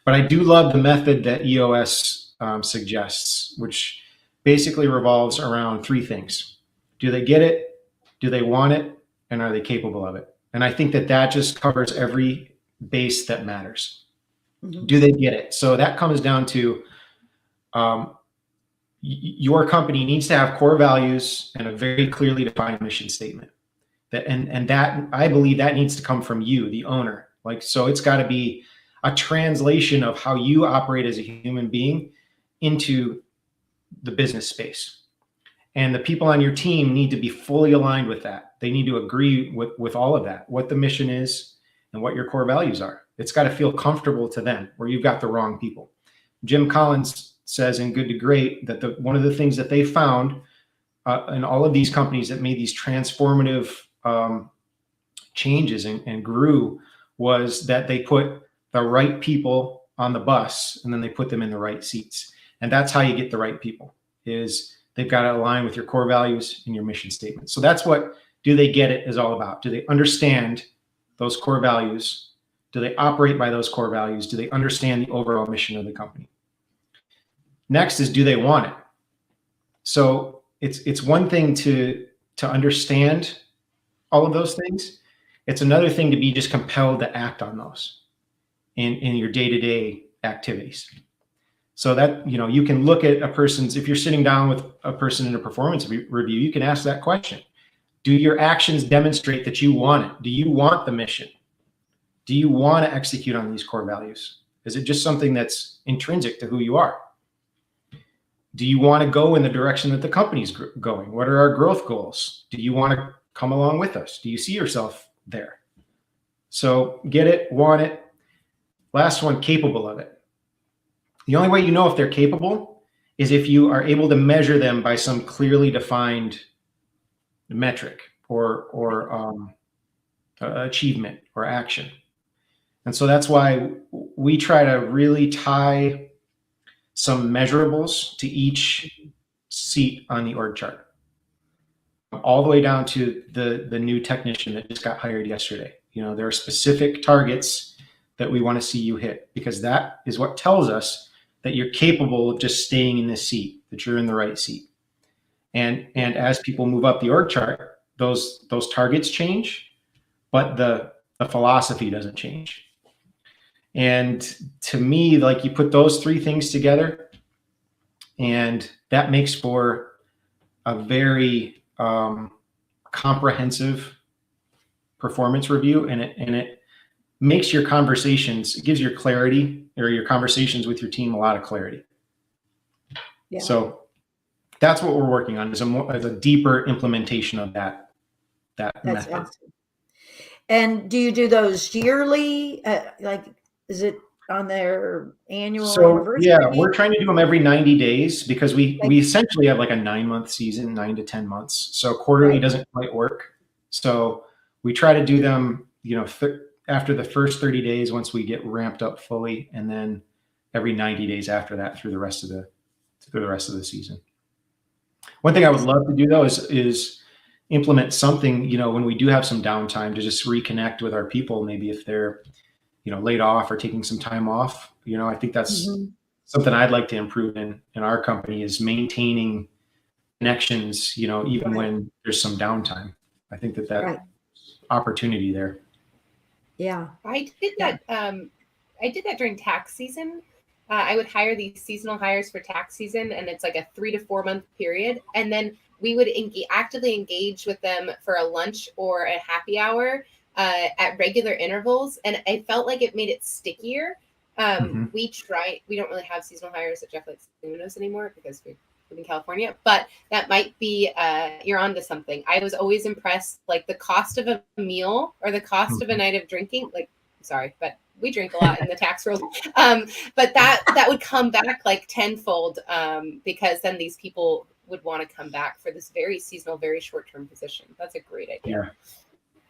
But I do love the method that EOS suggests, which basically revolves around three things. Do they get it? Do they want it? And are they capable of it? And I think that just covers every base that matters. Mm-hmm. Do they get it? So that comes down to your company needs to have core values and a very clearly defined mission statement. And that, I believe, that needs to come from you, the owner. Like, so it's got to be a translation of how you operate as a human being into the business space. And the people on your team need to be fully aligned with that. They need to agree with all of that, what the mission is and what your core values are. It's got to feel comfortable to them, or you've got the wrong people. Jim Collins says in Good to Great that one of the things that they found in all of these companies that made these transformative changes and grew was that they put the right people on the bus and then they put them in the right seats. And that's how you get the right people, is they've got to align with your core values and your mission statement. So that's what Do They Get It is all about. Do they understand those core values? Do they operate by those core values? Do they understand the overall mission of the company? Next is, do they want it? So it's one thing to understand all of those things. It's another thing to be just compelled to act on those in your day-to-day activities. So that, you can look at a person's, if you're sitting down with a person in a performance review, you can ask that question. Do your actions demonstrate that you want it? Do you want the mission? Do you want to execute on these core values? Is it just something that's intrinsic to who you are? Do you want to go in the direction that the company's going? What are our growth goals? Do you want to come along with us? Do you see yourself there? So get it, want it. Last one, capable of it. The only way you know if they're capable is if you are able to measure them by some clearly defined metric or achievement or action. And so that's why we try to really tie some measurables to each seat on the org chart, all the way down to the new technician that just got hired yesterday. There are specific targets that we want to see you hit, because that is what tells us that you're capable of just staying in this seat, that you're in the right seat. And as people move up the org chart, those targets change, but the philosophy doesn't change. And to me, like, you put those three things together, and that makes for a very comprehensive performance review, and it makes your conversations, it gives your clarity, or your conversations with your team, a lot of clarity. Yeah. So that's what we're working on, is a deeper implementation of that method. Awesome. And do you do those yearly? Is it on their annual anniversary? Yeah, we're trying to do them every 90 days because we essentially have like a 9-month season, 9 to 10 months. So quarterly doesn't quite work. So we try to do them, after the first 30 days, once we get ramped up fully, and then every 90 days after that through the rest of the season. One thing I would love to do though is implement something, when we do have some downtime, to just reconnect with our people, maybe if they're laid off or taking some time off. I think that's something I'd like to improve in our company, is maintaining connections, even when there's some downtime. I think that opportunity there. Yeah. I did that. I did that during tax season. I would hire these seasonal hires for tax season, and it's like a 3 to 4 month period. And then we would actively engage with them for a lunch or a happy hour at regular intervals, and I felt like it made it stickier. We don't really have seasonal hires at Jeff Lakes Luminos anymore because we live in California, but that might be you're onto something. I was always impressed, like the cost of a meal or the cost of a night of drinking. But we drink a lot in the tax world. But that would come back like tenfold because then these people would want to come back for this very seasonal, very short-term position. That's a great idea.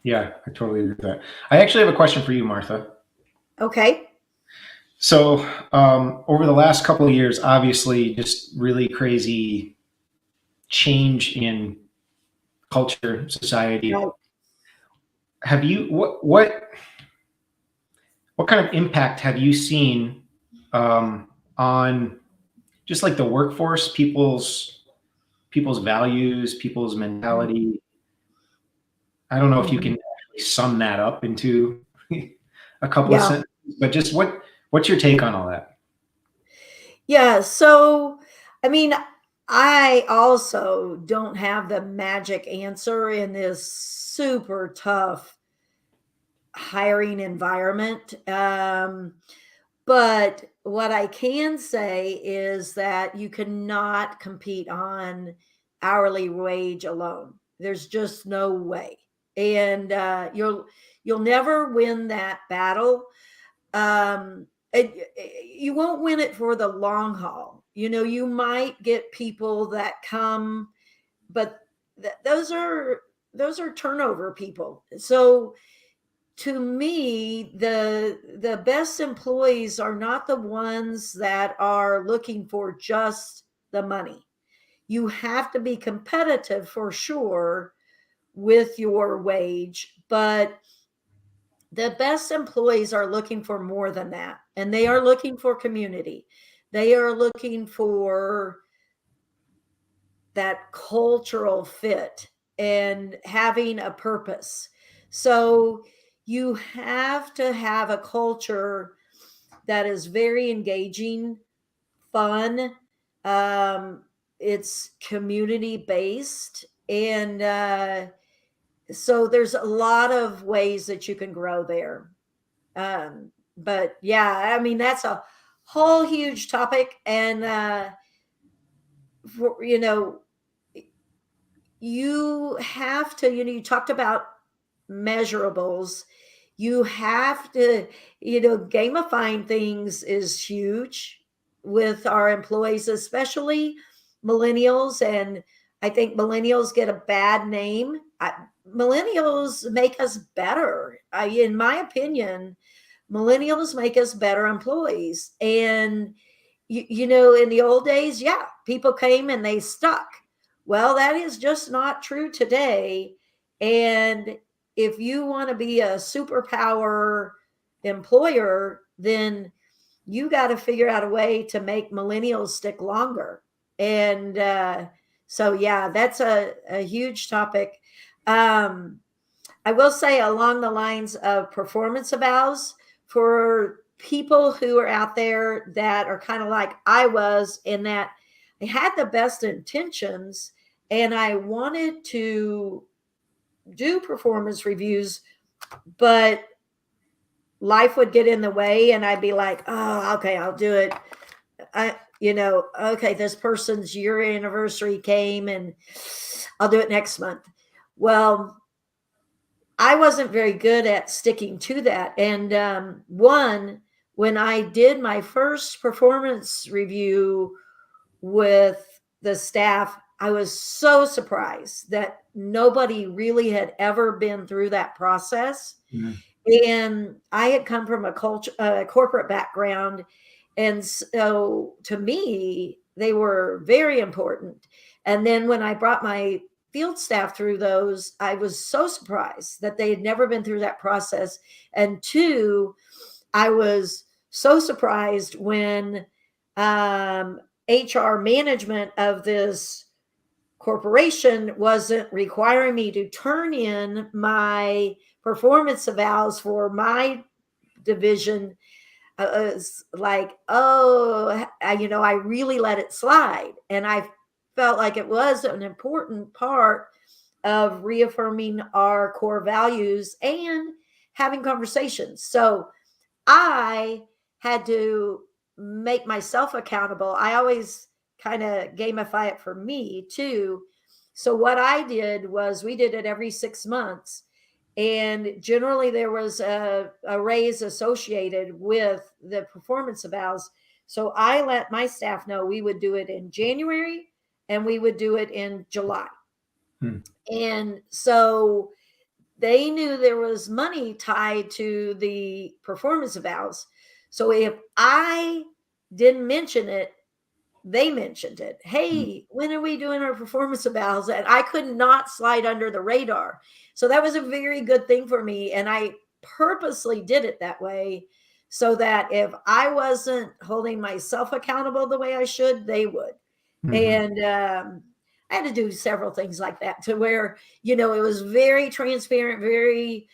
Yeah, I totally agree with that. I actually have a question for you, Martha. Okay. So over the last couple of years, obviously just really crazy change in culture, society. Right. Have you, what kind of impact have you seen on just like the workforce, people's values, people's mentality. I don't know if you can actually sum that up into a couple of sentences, but just what's your take on all that? Yeah. So, I mean, I also don't have the magic answer in this super tough hiring environment. But what I can say is that you cannot compete on hourly wage alone. There's just no way. And you'll never win that battle. You won't win it for the long haul. You might get people that come, but those are turnover people. So to me, the best employees are not the ones that are looking for just the money. You have to be competitive for sure with your wage, but the best employees are looking for more than that. And they are looking for community. They are looking for that cultural fit and having a purpose. So you have to have a culture that is very engaging, fun. It's community based. And so there's a lot of ways that you can grow there. But yeah, I mean, that's a whole huge topic. And, you have to, you talked about measurables. You have to, gamifying things is huge with our employees, especially millennials. And I think millennials get a bad name. Millennials make us better. In my opinion, millennials make us better employees. And, in the old days, yeah, people came and they stuck. Well, that is just not true today. And if you want to be a superpower employer, then you got to figure out a way to make millennials stick longer. And so, yeah, that's a huge topic. I will say along the lines of performance evals for people who are out there that are kind of like I was, in that I had the best intentions and I wanted to do performance reviews, but life would get in the way and I'd be like, oh, okay, I'll do it. Okay, this person's year anniversary came and I'll do it next month. Well, I wasn't very good at sticking to that. And when I did my first performance review with the staff, I was so surprised that nobody really had ever been through that process. Mm-hmm. And I had come from a corporate background. And so to me, they were very important. And then when I brought my field staff through those, I was so surprised that they had never been through that process. And two, I was so surprised when HR management of this corporation wasn't requiring me to turn in my performance evals for my division. It's like, I really let it slide. And I felt like it was an important part of reaffirming our core values and having conversations. So I had to make myself accountable. I always kind of gamify it for me too. So what I did was we did it every 6 months. And generally there was a raise associated with the performance evals. So I let my staff know we would do it in January and we would do it in July. And so they knew there was money tied to the performance evals. So if I didn't mention it, they mentioned it. Hey, when are we doing our performance evals? And I could not slide under the radar. So that was a very good thing for me. And I purposely did it that way so that if I wasn't holding myself accountable the way I should, they would. And I had to do several things like that to where, it was very transparent, very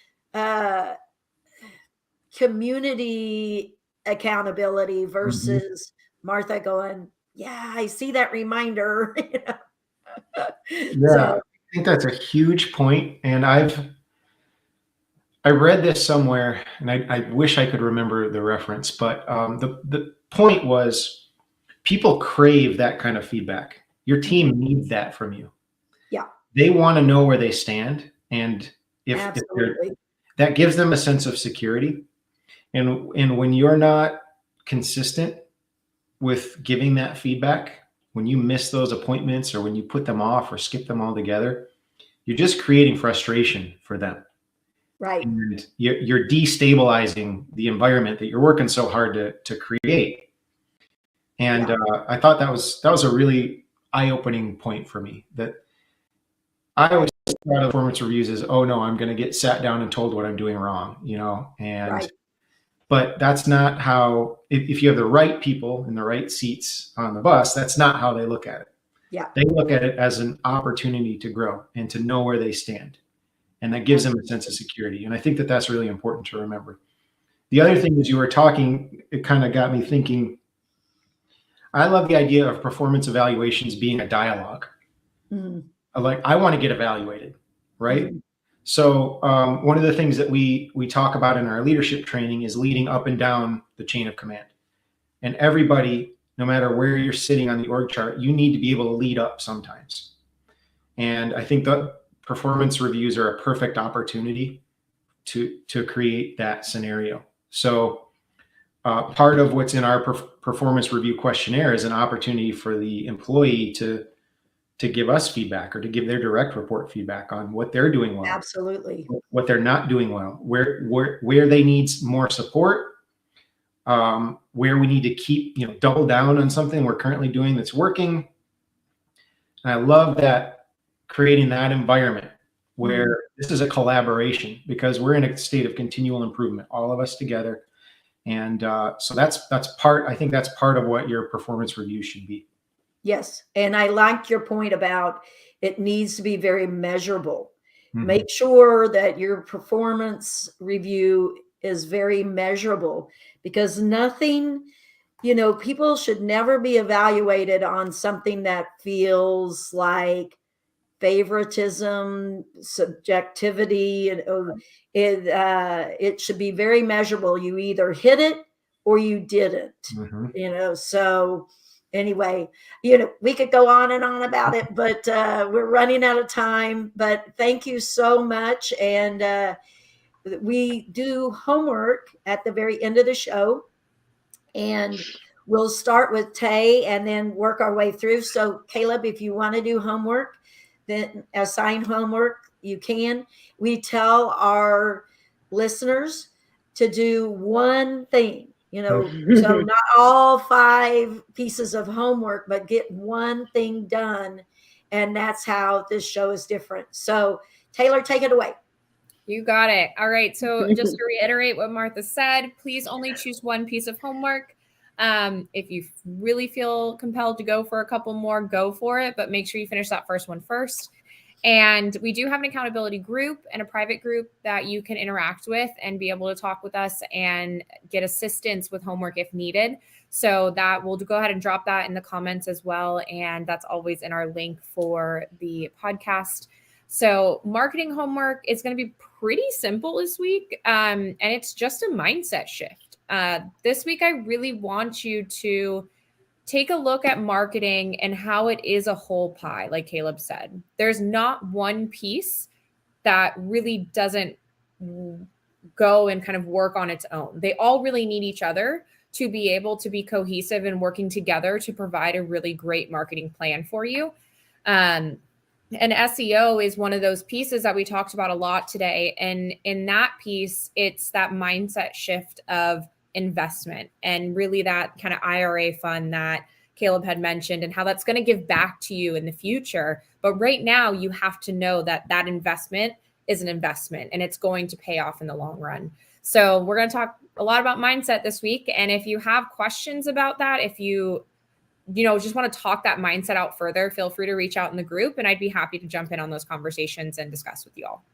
community accountability versus Martha going, yeah, I see that reminder. Yeah, I think that's a huge point. And I read this somewhere, and I wish I could remember the reference, but the point was people crave that kind of feedback. Your team needs that from you. Yeah. They want to know where they stand. And if that gives them a sense of security. And when you're not consistent with giving that feedback, when you miss those appointments or when you put them off or skip them altogether, you're just creating frustration for them. Right. And you're destabilizing the environment that you're working so hard to create. And I thought that was a really eye-opening point for me, that I always thought of performance reviews as, oh no, I'm going to get sat down and told what I'm doing wrong, and but that's not how, if you have the right people in the right seats on the bus, that's not how they look at it. Yeah. They look at it as an opportunity to grow and to know where they stand. And that gives them a sense of security. And I think that that's really important to remember. The other thing is, you were talking, it kind of got me thinking, I love the idea of performance evaluations being a dialogue. Like, I want to get evaluated, right? So one of the things that we talk about in our leadership training is leading up and down the chain of command. And everybody, no matter where you're sitting on the org chart, you need to be able to lead up sometimes. And I think that performance reviews are a perfect opportunity to create that scenario. So part of what's in our performance review questionnaire is an opportunity for the employee to give us feedback, or to give their direct report feedback on what they're doing well. Absolutely. What they're not doing well, where they need more support, where we need to keep, double down on something we're currently doing that's working. And I love that, creating that environment where this is a collaboration, because we're in a state of continual improvement, all of us together. And so that's part, I think that's part of what your performance review should be. Yes. And I like your point about it needs to be very measurable. Make sure that your performance review is very measurable, because nothing, people should never be evaluated on something that feels like favoritism, subjectivity, and it should be very measurable. You either hit it or you didn't, so anyway, we could go on and on about it, but we're running out of time. But thank you so much. And we do homework at the very end of the show, and we'll start with Tay and then work our way through. So Caleb, if you want to do homework, then assign homework, you can. We tell our listeners to do one thing, so not all 5 pieces of homework, but get one thing done. And that's how this show is different. So Taylor, take it away. You got it. All right. So just to reiterate what Martha said, please only choose one piece of homework. If you really feel compelled to go for a couple more, go for it, but make sure you finish that first one first. And we do have an accountability group and a private group that you can interact with and be able to talk with us and get assistance with homework if needed. So that we'll go ahead and drop that in the comments as well. And that's always in our link for the podcast. So marketing homework is going to be pretty simple this week. And it's just a mindset shift. This week, I really want you to take a look at marketing and how it is a whole pie, like Caleb said. There's not one piece that really doesn't go and kind of work on its own. They all really need each other to be able to be cohesive and working together to provide a really great marketing plan for you. And SEO is one of those pieces that we talked about a lot today. And in that piece, it's that mindset shift of investment and really that kind of IRA fund that Caleb had mentioned and how that's going to give back to you in the future. But right now you have to know that that investment is an investment and it's going to pay off in the long run. So we're going to talk a lot about mindset this week. And if you have questions about that, if you just want to talk that mindset out further, feel free to reach out in the group, and I'd be happy to jump in on those conversations and discuss with you all.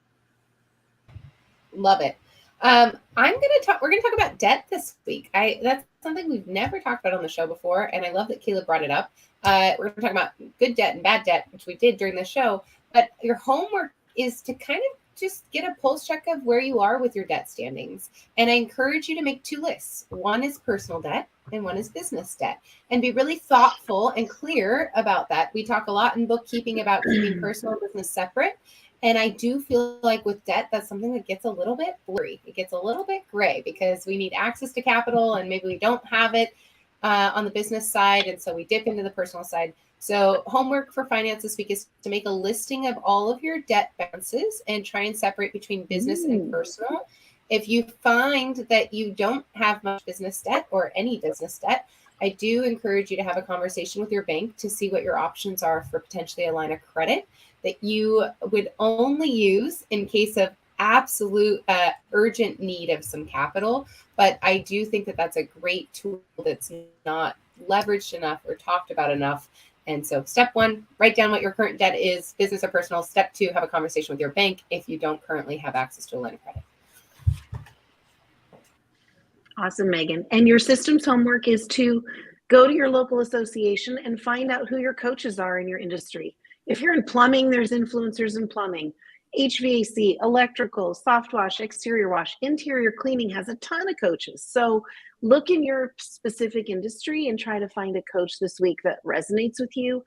Love it. We're going to talk about debt this week. That's something we've never talked about on the show before, and I love that Caleb brought it up. We're going to talk about good debt and bad debt, which we did during the show, but your homework is to kind of just get a pulse check of where you are with your debt standings. And I encourage you to make 2 lists. One is personal debt and one is business debt, and be really thoughtful and clear about that. We talk a lot in bookkeeping about keeping personal and business separate. And I do feel like with debt, that's something that gets a little bit blurry. It gets a little bit gray because we need access to capital and maybe we don't have it on the business side. And so we dip into the personal side. So homework for finance this week is to make a listing of all of your debt balances and try and separate between business and personal. If you find that you don't have much business debt or any business debt, I do encourage you to have a conversation with your bank to see what your options are for potentially a line of credit that you would only use in case of absolute urgent need of some capital. But I do think that that's a great tool that's not leveraged enough or talked about enough. And so step 1, write down what your current debt is, business or personal. Step 2, have a conversation with your bank if you don't currently have access to a line of credit. Awesome, Megan. And your systems homework is to go to your local association and find out who your coaches are in your industry. If you're in plumbing, there's influencers in plumbing. HVAC, electrical, soft wash, exterior wash, interior cleaning has a ton of coaches. So look in your specific industry and try to find a coach this week that resonates with you.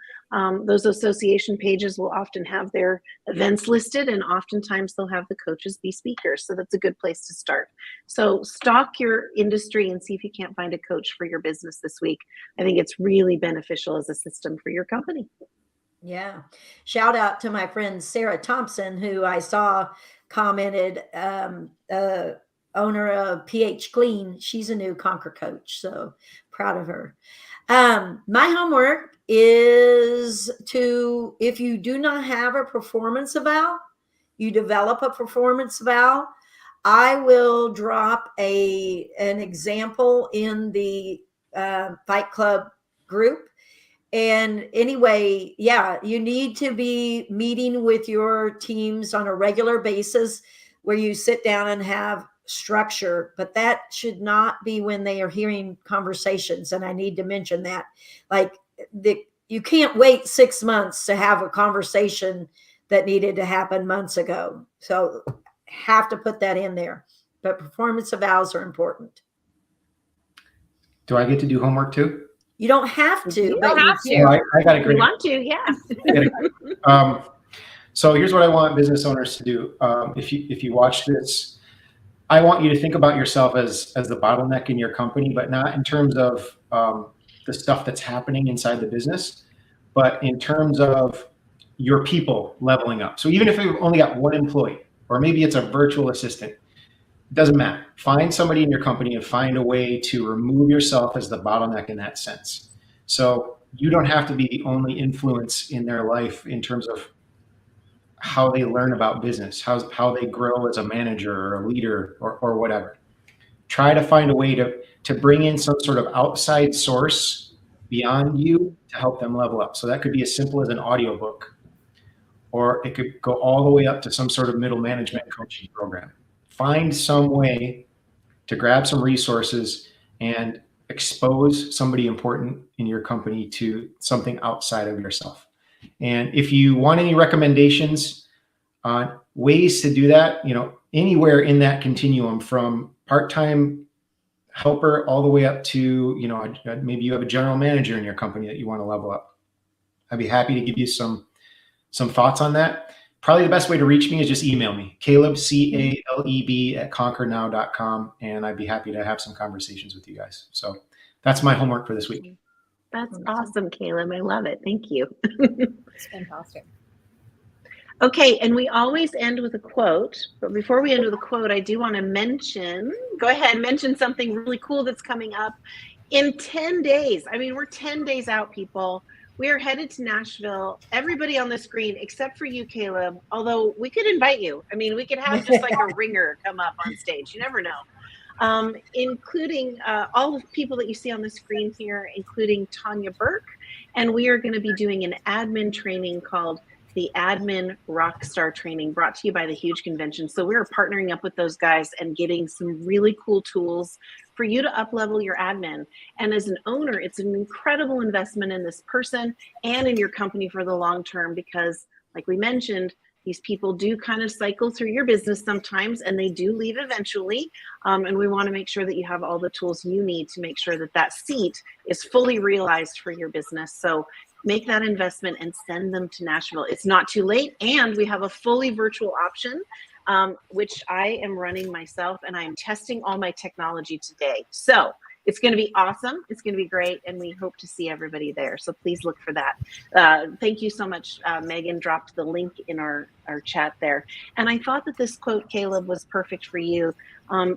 Those association pages will often have their events listed, and oftentimes they'll have the coaches be speakers. So that's a good place to start. So stalk your industry and see if you can't find a coach for your business this week. I think it's really beneficial as a system for your company. Yeah. Shout out to my friend Sarah Thompson, who I saw commented, owner of PH Clean. She's a new Conquer coach. So proud of her. My homework is to, if you do not have a performance eval, you develop a performance eval. I will drop an example in the Fight Club group. And anyway, yeah, you need to be meeting with your teams on a regular basis where you sit down and have structure, but that should not be when they are hearing conversations. And I need to mention that, like, you can't wait 6 months to have a conversation that needed to happen months ago. So have to put that in there. But performance evals are important. Do I get to do homework too? You don't have to. You don't have to. Well, I got a great. You want to, yeah. So here's what I want business owners to do. If you watch this, I want you to think about yourself as the bottleneck in your company, but not in terms of the stuff that's happening inside the business, but in terms of your people leveling up. So even if you've only got 1 employee, or maybe it's a virtual assistant, it doesn't matter. Find somebody in your company and find a way to remove yourself as the bottleneck in that sense. So you don't have to be the only influence in their life in terms of how they learn about business, how they grow as a manager or a leader or whatever. Try to find a way to bring in some sort of outside source beyond you to help them level up. So that could be as simple as an audiobook, or it could go all the way up to some sort of middle management coaching program. Find some way to grab some resources and expose somebody important in your company to something outside of yourself. And if you want any recommendations on ways to do that, anywhere in that continuum from part-time helper all the way up to, maybe you have a general manager in your company that you want to level up. I'd be happy to give you some thoughts on that. Probably the best way to reach me is just email me, Caleb, CALEB @conquernow.com, and I'd be happy to have some conversations with you guys. So that's my homework for this week. That's awesome, Caleb. I love it. Thank you. It's fantastic. Okay, and we always end with a quote, but before we end with a quote, I do want to mention something really cool that's coming up in 10 days. I mean, we're 10 days out, people. We are headed to Nashville. Everybody on the screen, except for you, Caleb, although we could invite you. I mean, we could have just like a ringer come up on stage. You never know. including all the people that you see on the screen here, including Tanya Burke. And we are going to be doing an admin training called the Admin Rockstar Training, brought to you by the Huge Convention. So we're partnering up with those guys and getting some really cool tools for you to up-level your admin. And as an owner, it's an incredible investment in this person and in your company for the long term, because like we mentioned, these people do kind of cycle through your business sometimes, and they do leave eventually. And we want to make sure that you have all the tools you need to make sure that that seat is fully realized for your business. So make that investment and send them to Nashville. It's not too late. And we have a fully virtual option, which I am running myself, and I'm testing all my technology today. So it's going to be awesome. It's going to be great. And we hope to see everybody there. So please look for that. Thank you so much. Megan dropped the link in our chat there. And I thought that this quote, Caleb, was perfect for you,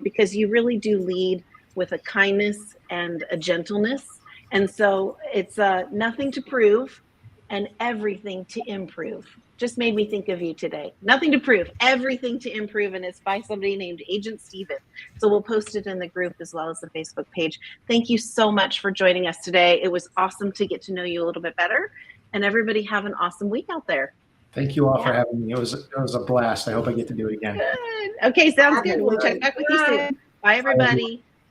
because you really do lead with a kindness and a gentleness. And so it's nothing to prove and everything to improve. Just made me think of you today. Nothing to prove, everything to improve. And it's by somebody named Agent Steven. So we'll post it in the group as well as the Facebook page. Thank you so much for joining us today. It was awesome to get to know you a little bit better. And everybody have an awesome week out there. Thank you all for having me. It was a blast. I hope I get to do it again. Good. Okay, sounds good. We'll check back with you soon. Bye, everybody.